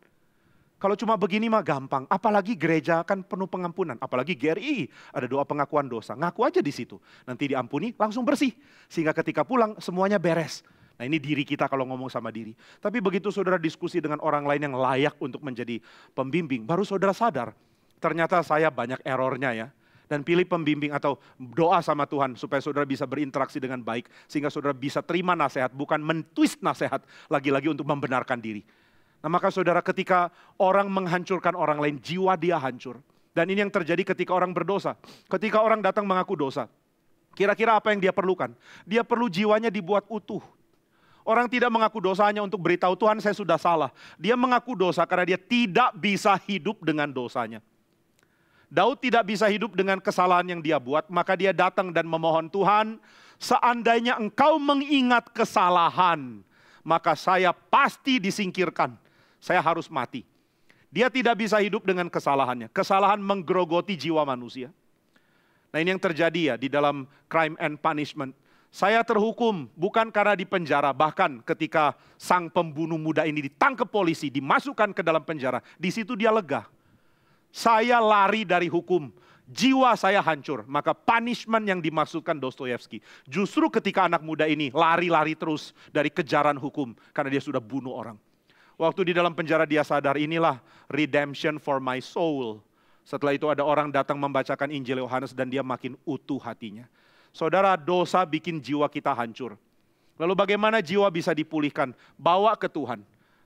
Kalau cuma begini mah gampang. Apalagi gereja kan penuh pengampunan. Apalagi GRI ada doa pengakuan dosa. Ngaku aja di situ. Nanti diampuni langsung bersih. Sehingga ketika pulang semuanya beres. Nah ini diri kita kalau ngomong sama diri. Tapi begitu saudara diskusi dengan orang lain yang layak untuk menjadi pembimbing. Baru saudara sadar. ternyata saya banyak errornya ya. Dan pilih pembimbing atau doa sama Tuhan supaya saudara bisa berinteraksi dengan baik. Sehingga saudara bisa terima nasihat, bukan mentwist nasihat lagi-lagi untuk membenarkan diri. Nah maka saudara, ketika orang menghancurkan orang lain, jiwa dia hancur. Dan ini yang terjadi ketika orang berdosa. Ketika orang datang mengaku dosa, kira-kira apa yang dia perlukan? Dia perlu jiwanya dibuat utuh. Orang tidak mengaku dosa hanya untuk beritahu Tuhan saya sudah salah. Dia mengaku dosa karena dia tidak bisa hidup dengan dosanya. Daud tidak bisa hidup dengan kesalahan yang dia buat, maka dia datang dan memohon, Tuhan, seandainya engkau mengingat kesalahan, maka saya pasti disingkirkan. Saya harus mati. Dia tidak bisa hidup dengan kesalahannya. Kesalahan menggerogoti jiwa manusia. Nah ini yang terjadi ya di dalam crime and punishment. Saya terhukum bukan karena di penjara, bahkan ketika sang pembunuh muda ini ditangkap polisi, dimasukkan ke dalam penjara, di situ dia lega. Saya lari dari hukum, jiwa saya hancur. Maka punishment yang dimaksudkan Dostoyevsky, justru ketika anak muda ini lari-lari terus dari kejaran hukum, karena dia sudah bunuh orang. Waktu di dalam penjara dia sadar, inilah redemption for my soul. Setelah itu ada orang datang membacakan Injil Yohanes dan dia makin utuh hatinya. Saudara, dosa bikin jiwa kita hancur. Lalu bagaimana jiwa bisa dipulihkan? Bawa ke Tuhan.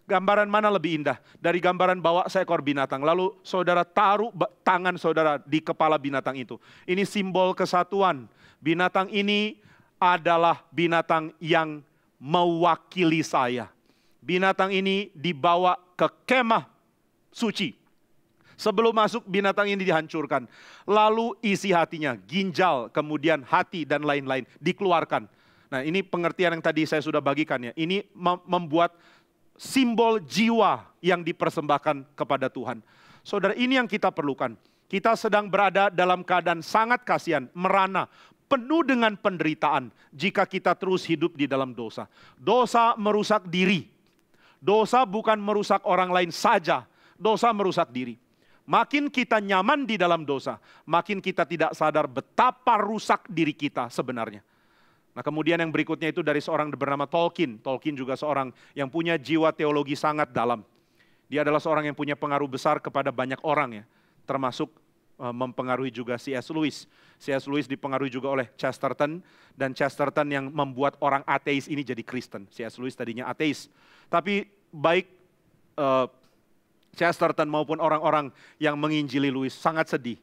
Gambaran mana lebih indah? Dari gambaran bawa seekor binatang. Lalu saudara taruh tangan saudara di kepala binatang itu. Ini simbol kesatuan. Binatang ini adalah binatang yang mewakili saya. Binatang ini dibawa ke kemah suci. Sebelum masuk binatang ini dihancurkan. Lalu isi hatinya, ginjal, kemudian hati dan lain-lain dikeluarkan. Nah ini pengertian yang tadi saya sudah bagikan ya. Ini membuat simbol jiwa yang dipersembahkan kepada Tuhan. Saudara, ini yang kita perlukan. Kita sedang berada dalam keadaan sangat kasihan, merana, penuh dengan penderitaan jika kita terus hidup di dalam dosa. Dosa merusak diri. Dosa bukan merusak orang lain saja, dosa merusak diri. Makin kita nyaman di dalam dosa, makin kita tidak sadar betapa rusak diri kita sebenarnya. Nah kemudian yang berikutnya itu dari seorang bernama Tolkien. Tolkien juga seorang yang punya jiwa teologi sangat dalam. Dia adalah seorang yang punya pengaruh besar kepada banyak orang ya. Termasuk mempengaruhi juga C.S. Lewis. C.S. Lewis dipengaruhi juga oleh Chesterton. Dan Chesterton yang membuat orang ateis ini jadi Kristen. C.S. Lewis tadinya ateis. Tapi baik Chesterton maupun orang-orang yang menginjili Lewis sangat sedih.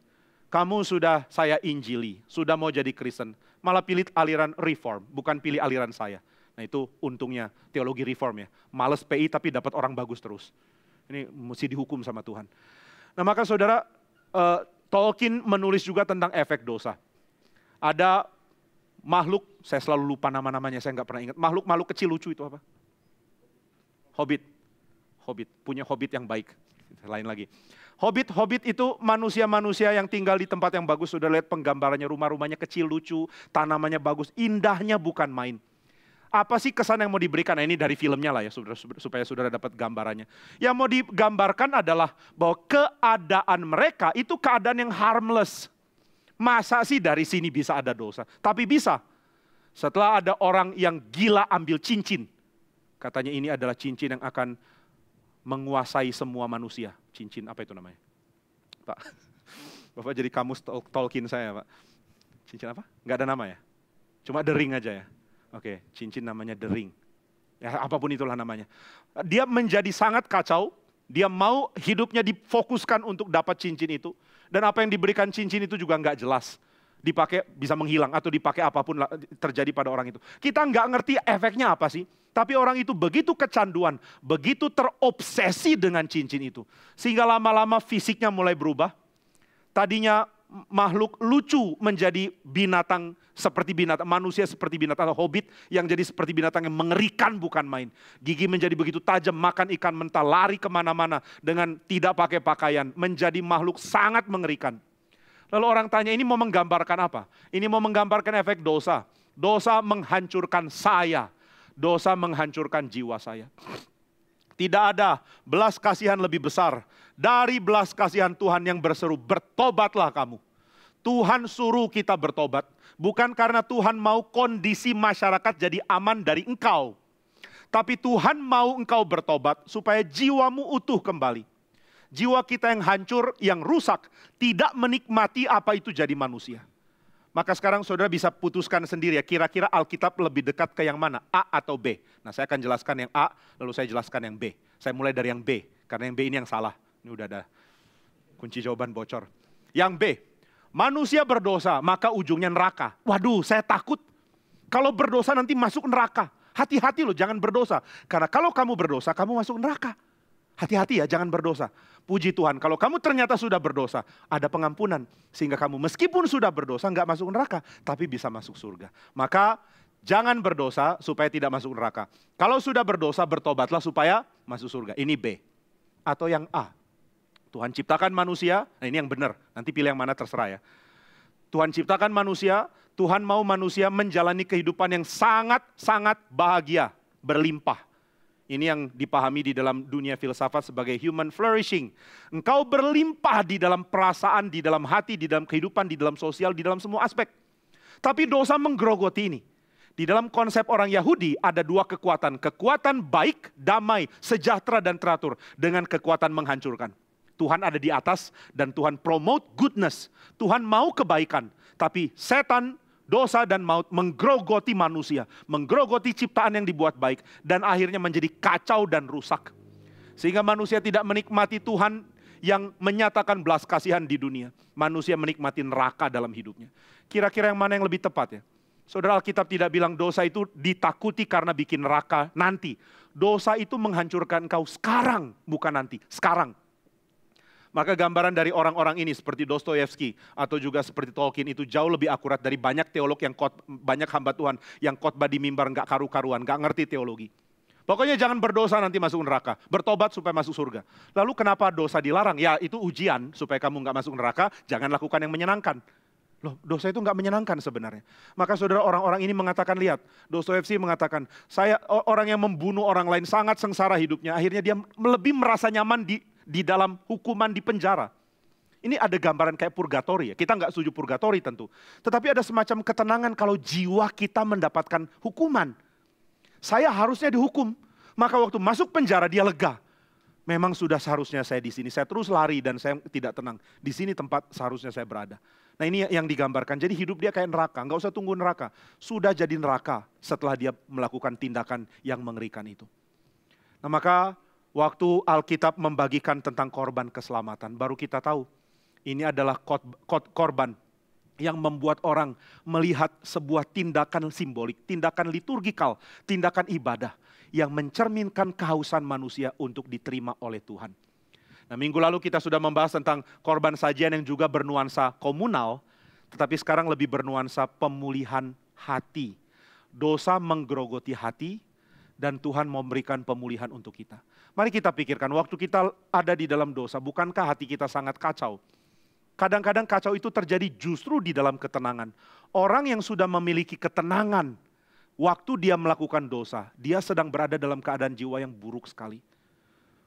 Kamu sudah saya injili, sudah mau jadi Kristen, malah pilih aliran reform, bukan pilih aliran saya. Nah itu untungnya teologi reform ya, males PI tapi dapat orang bagus terus. Ini mesti dihukum sama Tuhan. Nah maka saudara, Tolkien menulis juga tentang efek dosa. Ada makhluk, saya selalu lupa nama-namanya, saya nggak pernah ingat. Makhluk kecil lucu itu apa? Hobbit, punya hobbit yang baik, lain lagi. Hobbit itu manusia-manusia yang tinggal di tempat yang bagus. Sudah lihat penggambarannya, rumah-rumahnya kecil, lucu, tanamannya bagus, indahnya bukan main. Apa sih kesan yang mau diberikan? Nah, ini dari filmnya lah ya, supaya saudara dapat gambarannya. Yang mau digambarkan adalah bahwa keadaan mereka itu keadaan yang harmless. Masa sih dari sini bisa ada dosa? Tapi bisa. Setelah ada orang yang gila ambil cincin. Katanya ini adalah cincin yang akan menguasai semua manusia. Cincin apa itu namanya? Pak, Bapak jadi kamus Tolkien saya Pak. Cincin apa? Nggak ada nama ya? Cuma The Ring aja ya? Oke, cincin namanya The Ring. Ya apapun itulah namanya. Dia menjadi sangat kacau, dia mau hidupnya difokuskan untuk dapat cincin itu. Dan apa yang diberikan cincin itu juga nggak jelas. Dipakai bisa menghilang atau dipakai apapun terjadi pada orang itu. Kita nggak ngerti efeknya apa sih. Tapi orang itu begitu kecanduan, begitu terobsesi dengan cincin itu. Sehingga lama-lama fisiknya mulai berubah. Tadinya makhluk lucu menjadi binatang seperti binatang, manusia seperti binatang atau hobbit yang jadi seperti binatang yang mengerikan bukan main. Gigi menjadi begitu tajam, makan ikan mentah, lari kemana-mana dengan tidak pakai pakaian. Menjadi makhluk sangat mengerikan. Lalu orang tanya ini mau menggambarkan apa? Ini mau menggambarkan efek dosa. Dosa menghancurkan saya. Dosa menghancurkan jiwa saya. Tidak ada belas kasihan lebih besar dari belas kasihan Tuhan yang berseru, bertobatlah kamu. Tuhan suruh kita bertobat. Bukan karena Tuhan mau kondisi masyarakat jadi aman dari engkau. Tapi Tuhan mau engkau bertobat supaya jiwamu utuh kembali. Jiwa kita yang hancur, yang rusak, tidak menikmati apa itu jadi manusia. Maka sekarang saudara bisa putuskan sendiri ya, kira-kira Alkitab lebih dekat ke yang mana? A atau B? Nah, saya akan jelaskan yang A, lalu saya jelaskan yang B. Saya mulai dari yang B, karena yang B ini yang salah. Ini udah ada kunci jawaban bocor. Yang B, manusia berdosa, maka ujungnya neraka. Waduh, saya takut. Kalau berdosa nanti masuk neraka. Hati-hati loh, jangan berdosa. Karena kalau kamu berdosa, kamu masuk neraka. Hati-hati ya, jangan berdosa. Puji Tuhan, kalau kamu ternyata sudah berdosa, ada pengampunan. Sehingga kamu meskipun sudah berdosa, nggak masuk neraka, tapi bisa masuk surga. Maka jangan berdosa supaya tidak masuk neraka. Kalau sudah berdosa, bertobatlah supaya masuk surga. Ini B. Atau yang A. Tuhan ciptakan manusia, nah ini yang benar. Nanti pilih yang mana terserah ya. Tuhan ciptakan manusia, Tuhan mau manusia menjalani kehidupan yang sangat-sangat bahagia, berlimpah. Ini yang dipahami di dalam dunia filsafat sebagai human flourishing. Engkau berlimpah di dalam perasaan, di dalam hati, di dalam kehidupan, di dalam sosial, di dalam semua aspek. Tapi dosa menggerogoti ini. Di dalam konsep orang Yahudi ada dua kekuatan. Kekuatan baik, damai, sejahtera dan teratur. Dengan kekuatan menghancurkan. Tuhan ada di atas dan Tuhan promote goodness. Tuhan mau kebaikan. Tapi setan, dosa dan maut menggerogoti manusia, menggerogoti ciptaan yang dibuat baik, dan akhirnya menjadi kacau dan rusak. Sehingga manusia tidak menikmati Tuhan yang menyatakan belas kasihan di dunia. Manusia menikmati neraka dalam hidupnya. Kira-kira yang mana yang lebih tepat ya? Saudara, Alkitab tidak bilang dosa itu ditakuti karena bikin neraka nanti. Dosa itu menghancurkan engkau sekarang, bukan nanti, sekarang. Maka gambaran dari orang-orang ini seperti Dostoyevsky atau juga seperti Tolkien itu jauh lebih akurat dari banyak teolog yang banyak hamba Tuhan yang khotbah di mimbar nggak karu-karuan, nggak ngerti teologi. Pokoknya jangan berdosa nanti masuk neraka, bertobat supaya masuk surga. Lalu kenapa dosa dilarang? Ya itu ujian supaya kamu nggak masuk neraka, jangan lakukan yang menyenangkan. Loh, dosa itu nggak menyenangkan sebenarnya. Maka saudara, orang-orang ini mengatakan, lihat, Dostoyevsky mengatakan, saya orang yang membunuh orang lain sangat sengsara hidupnya, akhirnya dia lebih merasa nyaman di dalam hukuman di penjara. Ini ada gambaran kayak purgatori ya. Kita nggak setuju purgatori tentu. Tetapi ada semacam ketenangan kalau jiwa kita mendapatkan hukuman. Saya harusnya dihukum. Maka waktu masuk penjara dia lega. Memang sudah seharusnya saya di sini. Saya terus lari dan saya tidak tenang. Di sini tempat seharusnya saya berada. Nah ini yang digambarkan. Jadi hidup dia kayak neraka. Nggak usah tunggu neraka. Sudah jadi neraka setelah dia melakukan tindakan yang mengerikan itu. Nah maka waktu Alkitab membagikan tentang korban keselamatan, baru kita tahu ini adalah korban yang membuat orang melihat sebuah tindakan simbolik, tindakan liturgikal, tindakan ibadah yang mencerminkan kehausan manusia untuk diterima oleh Tuhan. Nah, minggu lalu kita sudah membahas tentang korban sajian yang juga bernuansa komunal, tetapi sekarang lebih bernuansa pemulihan hati. Dosa menggerogoti hati dan Tuhan memberikan pemulihan untuk kita. Mari kita pikirkan, waktu kita ada di dalam dosa, bukankah hati kita sangat kacau? Kadang-kadang kacau itu terjadi justru di dalam ketenangan. Orang yang sudah memiliki ketenangan, waktu dia melakukan dosa, dia sedang berada dalam keadaan jiwa yang buruk sekali.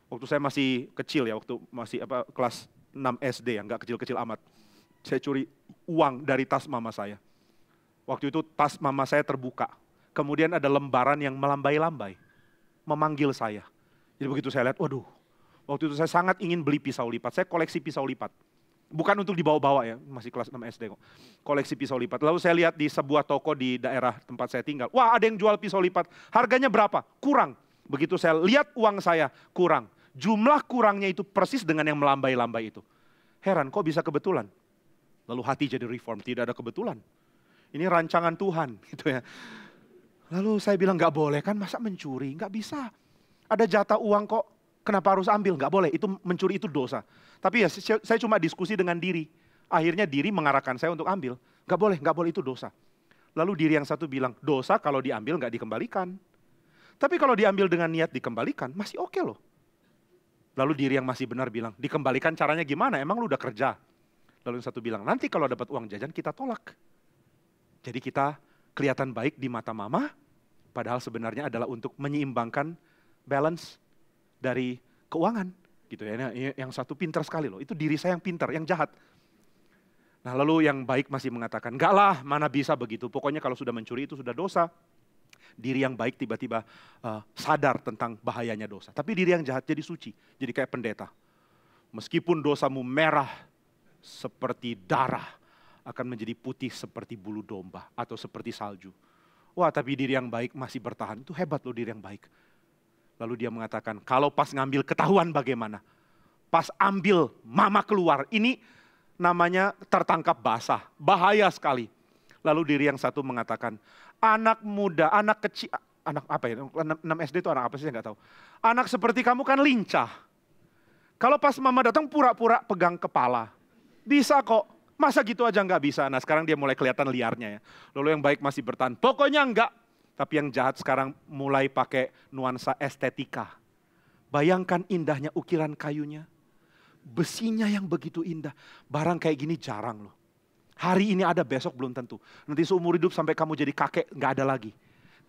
Waktu saya masih kecil ya, waktu masih kelas 6 SD ya, nggak kecil-kecil amat. Saya curi uang dari tas mama saya. Waktu itu tas mama saya terbuka. Kemudian ada lembaran yang melambai-lambai, memanggil saya. Jadi begitu saya lihat, waduh, waktu itu saya sangat ingin beli pisau lipat. Saya koleksi pisau lipat. Bukan untuk dibawa-bawa ya, masih kelas 6 SD kok. Koleksi pisau lipat. Lalu saya lihat di sebuah toko di daerah tempat saya tinggal. Wah, ada yang jual pisau lipat. Harganya berapa? Kurang. Begitu saya lihat uang saya, kurang. Jumlah kurangnya itu persis dengan yang melambai-lambai itu. Heran, kok bisa kebetulan? Lalu hati jadi reform, tidak ada kebetulan. Ini rancangan Tuhan, gitu ya. Lalu saya bilang, nggak boleh kan, masa mencuri? Nggak bisa. Ada jatah uang kok, kenapa harus ambil? Nggak boleh, itu mencuri itu dosa. Tapi ya saya cuma diskusi dengan diri. Akhirnya diri mengarahkan saya untuk ambil. Nggak boleh itu dosa. Lalu diri yang satu bilang, dosa kalau diambil nggak dikembalikan. Tapi kalau diambil dengan niat dikembalikan, masih oke loh. Lalu diri yang masih benar bilang, dikembalikan caranya gimana? Emang lu udah kerja? Lalu yang satu bilang, nanti kalau dapat uang jajan kita tolak. Jadi kita kelihatan baik di mata mama, padahal sebenarnya adalah untuk menyeimbangkan balance dari keuangan. Gitu ya. Nah, yang satu pintar sekali loh, itu diri saya yang pintar, yang jahat. Nah lalu yang baik masih mengatakan, enggak lah, mana bisa begitu, pokoknya kalau sudah mencuri itu sudah dosa. Diri yang baik tiba-tiba sadar tentang bahayanya dosa. Tapi diri yang jahat jadi suci, jadi kayak pendeta. Meskipun dosamu merah seperti darah, akan menjadi putih seperti bulu domba atau seperti salju. Wah, tapi diri yang baik masih bertahan. Itu hebat loh diri yang baik. Lalu dia mengatakan, kalau pas ngambil ketahuan bagaimana? Pas ambil mama keluar, ini namanya tertangkap basah. Bahaya sekali. Lalu diri yang satu mengatakan, anak muda, anak kecil, anak apa ya, 6 SD itu anak apa sih, saya nggak tahu. Anak seperti kamu kan lincah. Kalau pas mama datang pura-pura pegang kepala. Bisa kok, masa gitu aja nggak bisa. Nah sekarang dia mulai kelihatan liarnya ya. Lalu yang baik masih bertahan, pokoknya enggak. Tapi yang jahat sekarang mulai pakai nuansa estetika. Bayangkan indahnya ukiran kayunya. Besinya yang begitu indah. Barang kayak gini jarang loh. Hari ini ada, besok belum tentu. Nanti seumur hidup sampai kamu jadi kakek, nggak ada lagi.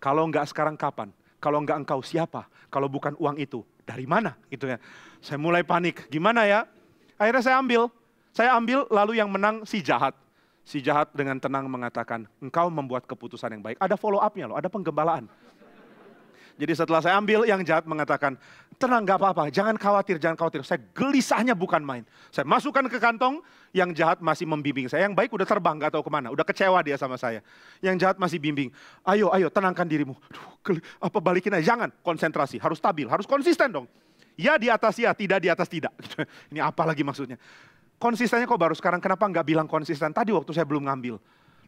Kalau nggak sekarang kapan? Kalau nggak engkau siapa? Kalau bukan uang itu, dari mana? Gitu ya. Saya mulai panik, gimana ya? Akhirnya saya ambil lalu yang menang si jahat. Si jahat dengan tenang mengatakan, engkau membuat keputusan yang baik. Ada follow up-nya loh, ada penggembalaan. Jadi setelah saya ambil, yang jahat mengatakan, tenang gak apa-apa, jangan khawatir. Saya gelisahnya bukan main. Saya masukkan ke kantong, yang jahat masih membimbing saya. Yang baik udah terbang, gak tahu kemana, udah kecewa dia sama saya. Yang jahat masih bimbing, ayo tenangkan dirimu. Aduh, balikin aja, jangan, konsentrasi, harus stabil, harus konsisten dong. Ya di atas ya, tidak di atas tidak. Ini apa lagi maksudnya? Konsistennya kok baru sekarang, kenapa gak bilang konsisten? Tadi waktu saya belum ngambil.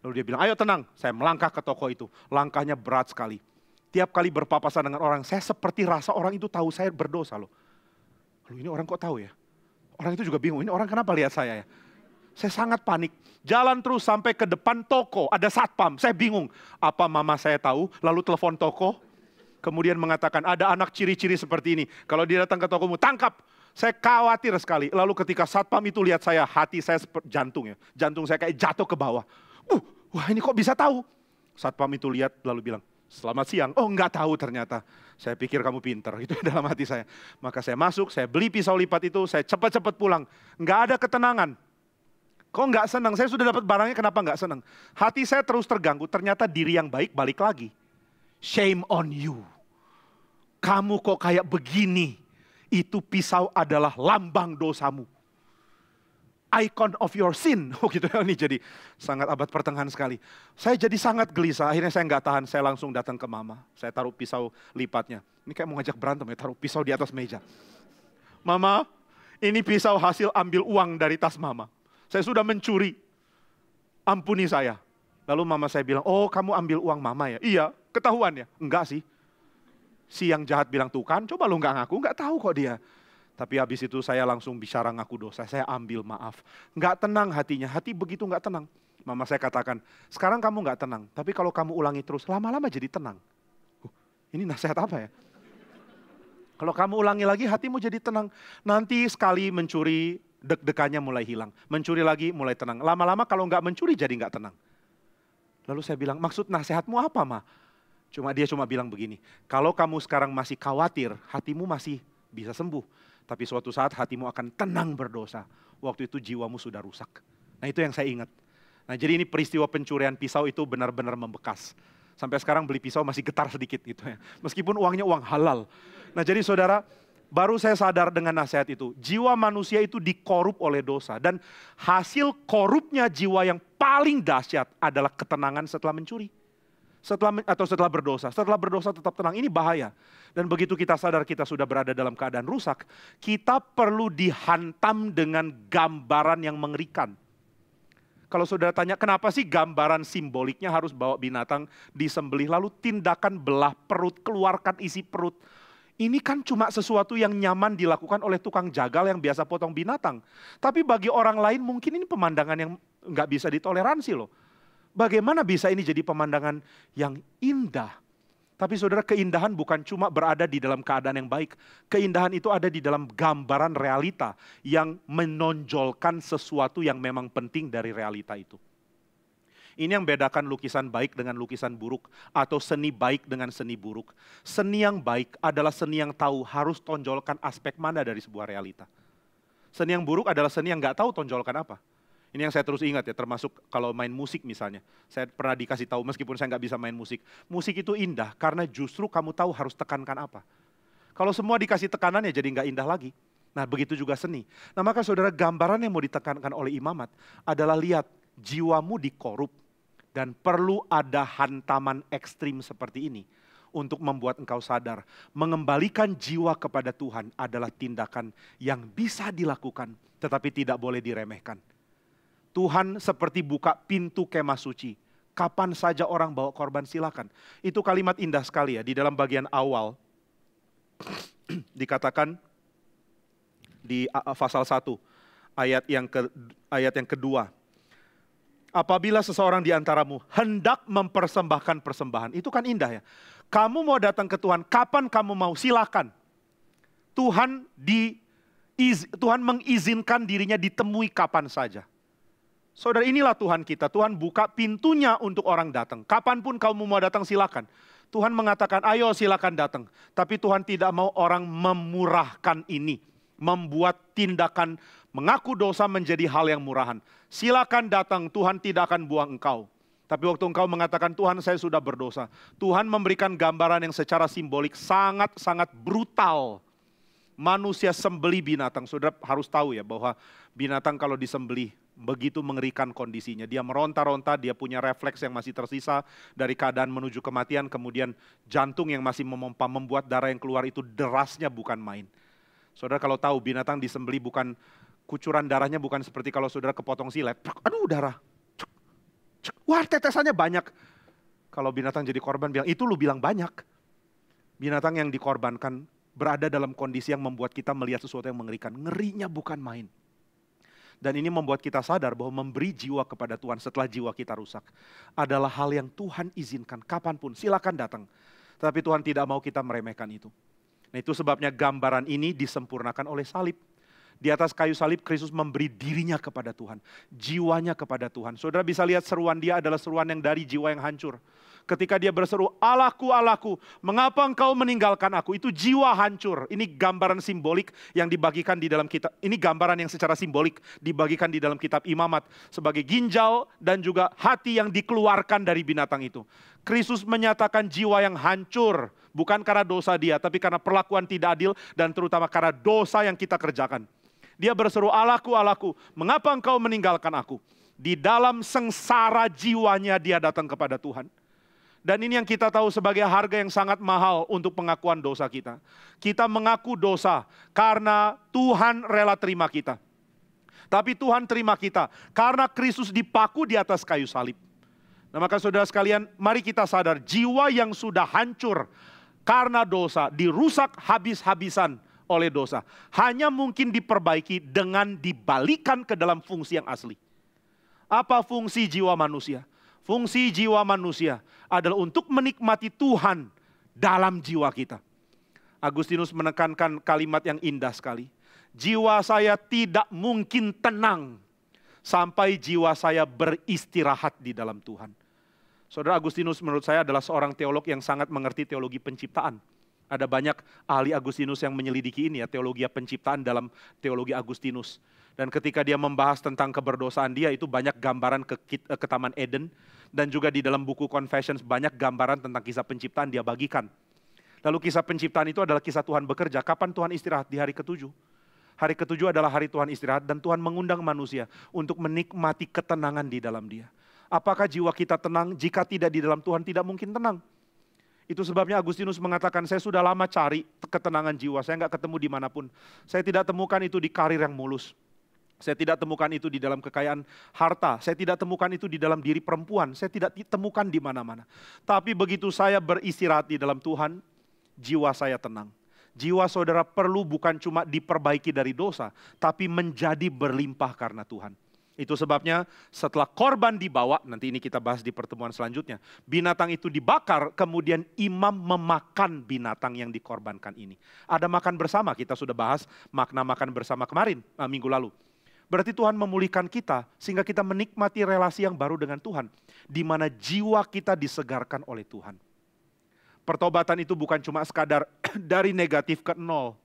Lalu dia bilang, ayo tenang, saya melangkah ke toko itu. Langkahnya berat sekali. Tiap kali berpapasan dengan orang, saya seperti rasa orang itu tahu saya berdosa loh. Lalu ini orang kok tahu ya? Orang itu juga bingung, ini orang kenapa lihat saya ya? Saya sangat panik. Jalan terus sampai ke depan toko, ada satpam. Saya bingung, apa mama saya tahu, lalu telepon toko. Kemudian mengatakan, ada anak ciri-ciri seperti ini. Kalau dia datang ke tokomu, tangkap. Saya khawatir sekali. Lalu ketika satpam itu lihat saya, hati saya seperti jantung ya. Jantung saya kayak jatuh ke bawah. Wah ini kok bisa tahu? Satpam itu lihat lalu bilang, selamat siang. Oh enggak tahu ternyata. Saya pikir kamu pintar. Itu dalam hati saya. Maka saya masuk, saya beli pisau lipat itu, saya cepat-cepat pulang. Enggak ada ketenangan. Kok enggak senang? Saya sudah dapat barangnya, kenapa enggak senang? Hati saya terus terganggu, ternyata diri yang baik balik lagi. Shame on you. Kamu kok kayak begini. Itu pisau adalah lambang dosamu. Icon of your sin. Oh gitu, ini jadi sangat abad pertengahan sekali. Saya jadi sangat gelisah, akhirnya saya nggak tahan, saya langsung datang ke mama. Saya taruh pisau lipatnya. Ini kayak mau ngajak berantem ya, taruh pisau di atas meja. Mama, ini pisau hasil ambil uang dari tas mama. Saya sudah mencuri, ampuni saya. Lalu mama saya bilang, oh kamu ambil uang mama ya? Iya, ketahuan ya? Enggak sih. Si yang jahat bilang, tuh kan coba lu nggak ngaku, nggak tahu kok dia. Tapi habis itu saya langsung bicara ngaku dosa, saya ambil maaf. Nggak tenang hatinya, hati begitu nggak tenang. Mama saya katakan, sekarang kamu nggak tenang, tapi kalau kamu ulangi terus, lama-lama jadi tenang. Ini nasihat apa ya? Kalau kamu ulangi lagi, hatimu jadi tenang. Nanti sekali mencuri, deg-degannya mulai hilang. Mencuri lagi, mulai tenang. Lama-lama kalau nggak mencuri, jadi nggak tenang. Lalu saya bilang, maksud nasihatmu apa, Ma? Dia cuma bilang begini, kalau kamu sekarang masih khawatir, hatimu masih bisa sembuh. Tapi suatu saat hatimu akan tenang berdosa. Waktu itu jiwamu sudah rusak. Nah itu yang saya ingat. Nah jadi ini peristiwa pencurian pisau itu benar-benar membekas. Sampai sekarang beli pisau masih getar sedikit gitu ya. Meskipun uangnya uang halal. Nah jadi saudara, baru saya sadar dengan nasihat itu. Jiwa manusia itu dikorup oleh dosa. Dan hasil korupnya jiwa yang paling dahsyat adalah ketenangan setelah mencuri. Setelah berdosa. Setelah berdosa tetap tenang, ini bahaya. Dan begitu kita sadar kita sudah berada dalam keadaan rusak, kita perlu dihantam dengan gambaran yang mengerikan. Kalau saudara tanya, kenapa sih gambaran simboliknya harus bawa binatang disembelih, lalu tindakan belah perut, keluarkan isi perut. Ini kan cuma sesuatu yang nyaman dilakukan oleh tukang jagal yang biasa potong binatang. Tapi bagi orang lain mungkin ini pemandangan yang nggak bisa ditoleransi loh. Bagaimana bisa ini jadi pemandangan yang indah? Tapi saudara, keindahan bukan cuma berada di dalam keadaan yang baik. Keindahan itu ada di dalam gambaran realita yang menonjolkan sesuatu yang memang penting dari realita itu. Ini yang bedakan lukisan baik dengan lukisan buruk, atau seni baik dengan seni buruk. Seni yang baik adalah seni yang tahu harus tonjolkan aspek mana dari sebuah realita. Seni yang buruk adalah seni yang nggak tahu tonjolkan apa. Ini yang saya terus ingat ya, termasuk kalau main musik misalnya. Saya pernah dikasih tahu meskipun saya nggak bisa main musik. Musik itu indah karena justru kamu tahu harus tekankan apa. Kalau semua dikasih tekanan ya jadi nggak indah lagi. Nah begitu juga seni. Nah maka saudara, gambaran yang mau ditekankan oleh imamat adalah lihat jiwamu dikorup dan perlu ada hantaman ekstrim seperti ini untuk membuat engkau sadar. Mengembalikan jiwa kepada Tuhan adalah tindakan yang bisa dilakukan tetapi tidak boleh diremehkan. Tuhan seperti buka pintu kemah suci. Kapan saja orang bawa korban silakan. Itu kalimat indah sekali ya. Di dalam bagian awal dikatakan di pasal 1 ayat yang kedua. Apabila seseorang di antaramu hendak mempersembahkan persembahan. Itu kan indah ya. Kamu mau datang ke Tuhan, kapan kamu mau silakan. Tuhan mengizinkan dirinya ditemui kapan saja. Saudara, inilah Tuhan kita. Tuhan buka pintunya untuk orang datang. Kapanpun kamu mau datang silakan. Tuhan mengatakan ayo silakan datang. Tapi Tuhan tidak mau orang memurahkan ini. Membuat tindakan mengaku dosa menjadi hal yang murahan. Silakan datang, Tuhan tidak akan buang engkau. Tapi waktu engkau mengatakan Tuhan saya sudah berdosa. Tuhan memberikan gambaran yang secara simbolik sangat-sangat brutal. Manusia sembelih binatang. Saudara harus tahu ya bahwa binatang kalau disembelih begitu mengerikan kondisinya. Dia meronta-ronta, dia punya refleks yang masih tersisa dari keadaan menuju kematian. Kemudian jantung yang masih memompa, membuat darah yang keluar itu derasnya bukan main. Saudara kalau tahu binatang disembelih bukan, kucuran darahnya bukan seperti kalau saudara kepotong silet. Aduh darah. Wah tetesannya banyak. Kalau binatang jadi korban bilang, itu lu bilang banyak. Binatang yang dikorbankan berada dalam kondisi yang membuat kita melihat sesuatu yang mengerikan. Ngerinya bukan main. Dan ini membuat kita sadar bahwa memberi jiwa kepada Tuhan setelah jiwa kita rusak adalah hal yang Tuhan izinkan kapanpun, silakan datang. Tapi Tuhan tidak mau kita meremehkan itu. Nah itu sebabnya gambaran ini disempurnakan oleh salib. Di atas kayu salib Kristus memberi dirinya kepada Tuhan, jiwanya kepada Tuhan. Saudara bisa lihat seruan dia adalah seruan yang dari jiwa yang hancur. Ketika dia berseru, Allahku, Allahku, mengapa engkau meninggalkan aku? Itu jiwa hancur. Ini gambaran simbolik yang dibagikan di dalam kitab. Ini gambaran yang secara simbolik dibagikan di dalam kitab Imamat. Sebagai ginjal dan juga hati yang dikeluarkan dari binatang itu. Kristus menyatakan jiwa yang hancur. Bukan karena dosa dia, tapi karena perlakuan tidak adil dan terutama karena dosa yang kita kerjakan. Dia berseru, Allahku, Allahku, mengapa engkau meninggalkan aku? Di dalam sengsara jiwanya dia datang kepada Tuhan. Dan ini yang kita tahu sebagai harga yang sangat mahal untuk pengakuan dosa kita. Kita mengaku dosa karena Tuhan rela terima kita. Tapi Tuhan terima kita karena Kristus dipaku di atas kayu salib. Nah maka saudara sekalian, mari kita sadar jiwa yang sudah hancur karena dosa, dirusak habis-habisan oleh dosa. Hanya mungkin diperbaiki dengan dibalikan ke dalam fungsi yang asli. Apa fungsi jiwa manusia? Fungsi jiwa manusia adalah untuk menikmati Tuhan dalam jiwa kita. Agustinus menekankan kalimat yang indah sekali. Jiwa saya tidak mungkin tenang sampai jiwa saya beristirahat di dalam Tuhan. Saudara, Agustinus menurut saya adalah seorang teolog yang sangat mengerti teologi penciptaan. Ada banyak ahli Agustinus yang menyelidiki ini ya, teologi penciptaan dalam teologi Agustinus. Dan ketika dia membahas tentang keberdosaan dia, itu banyak gambaran ke Taman Eden. Dan juga di dalam buku Confessions banyak gambaran tentang kisah penciptaan dia bagikan. Lalu kisah penciptaan itu adalah kisah Tuhan bekerja. Kapan Tuhan istirahat? Di hari ke-7. Hari ke-7 adalah hari Tuhan istirahat dan Tuhan mengundang manusia untuk menikmati ketenangan di dalam dia. Apakah jiwa kita tenang? Jika tidak di dalam Tuhan tidak mungkin tenang. Itu sebabnya Agustinus mengatakan, saya sudah lama cari ketenangan jiwa, saya nggak ketemu dimanapun. Saya tidak temukan itu di karir yang mulus. Saya tidak temukan itu di dalam kekayaan harta. Saya tidak temukan itu di dalam diri perempuan. Saya tidak temukan di mana-mana. Tapi begitu saya beristirahat di dalam Tuhan, jiwa saya tenang. Jiwa saudara perlu bukan cuma diperbaiki dari dosa, tapi menjadi berlimpah karena Tuhan. Itu sebabnya setelah korban dibawa, nanti ini kita bahas di pertemuan selanjutnya. Binatang itu dibakar, kemudian imam memakan binatang yang dikorbankan ini. Ada makan bersama, kita sudah bahas makna makan bersama kemarin, minggu lalu. Berarti Tuhan memulihkan kita sehingga kita menikmati relasi yang baru dengan Tuhan. Di mana jiwa kita disegarkan oleh Tuhan. Pertobatan itu bukan cuma sekadar dari negatif ke nol.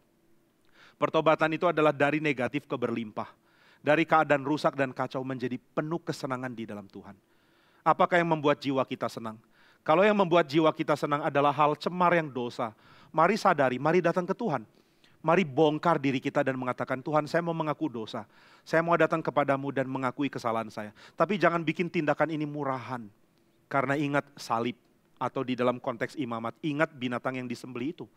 Pertobatan itu adalah dari negatif ke berlimpah. Dari keadaan rusak dan kacau menjadi penuh kesenangan di dalam Tuhan. Apakah yang membuat jiwa kita senang? Kalau yang membuat jiwa kita senang adalah hal cemar yang dosa. Mari sadari, mari datang ke Tuhan. Mari bongkar diri kita dan mengatakan, Tuhan saya mau mengaku dosa. Saya mau datang kepadamu dan mengakui kesalahan saya. Tapi jangan bikin tindakan ini murahan. Karena ingat salib atau di dalam konteks imamat, ingat binatang yang disembelih itu.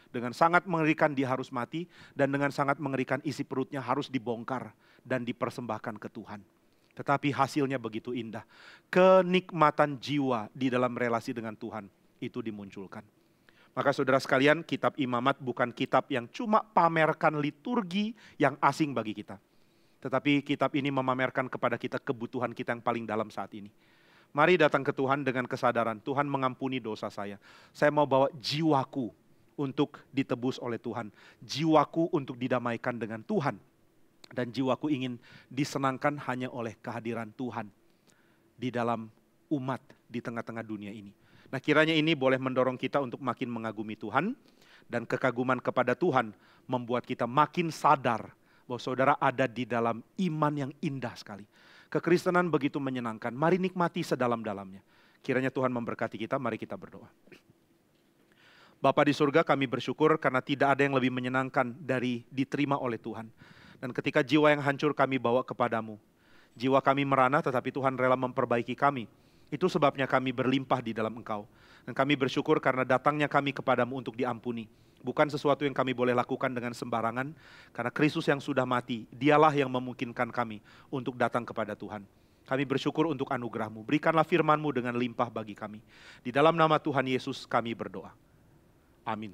Dengan sangat mengerikan dia harus mati dan dengan sangat mengerikan isi perutnya harus dibongkar dan dipersembahkan ke Tuhan. Tetapi hasilnya begitu indah. Kenikmatan jiwa di dalam relasi dengan Tuhan itu dimunculkan. Maka saudara sekalian, kitab imamat bukan kitab yang cuma pamerkan liturgi yang asing bagi kita. Tetapi kitab ini memamerkan kepada kita kebutuhan kita yang paling dalam saat ini. Mari datang ke Tuhan dengan kesadaran, Tuhan mengampuni dosa saya. Saya mau bawa jiwaku untuk ditebus oleh Tuhan. Jiwaku untuk didamaikan dengan Tuhan. Dan jiwaku ingin disenangkan hanya oleh kehadiran Tuhan di dalam umat di tengah-tengah dunia ini. Nah, kiranya ini boleh mendorong kita untuk makin mengagumi Tuhan. Dan kekaguman kepada Tuhan membuat kita makin sadar bahwa saudara ada di dalam iman yang indah sekali. Kekristenan begitu menyenangkan. Mari nikmati sedalam-dalamnya. Kiranya Tuhan memberkati kita, mari kita berdoa. Bapa di surga, kami bersyukur karena tidak ada yang lebih menyenangkan dari diterima oleh Tuhan. Dan ketika jiwa yang hancur kami bawa kepadamu. Jiwa kami merana tetapi Tuhan rela memperbaiki kami. Itu sebabnya kami berlimpah di dalam Engkau. Dan kami bersyukur karena datangnya kami kepadamu untuk diampuni. Bukan sesuatu yang kami boleh lakukan dengan sembarangan. Karena Kristus yang sudah mati, dialah yang memungkinkan kami untuk datang kepada Tuhan. Kami bersyukur untuk anugerah-Mu. Berikanlah firman-Mu dengan limpah bagi kami. Di dalam nama Tuhan Yesus kami berdoa. Amin.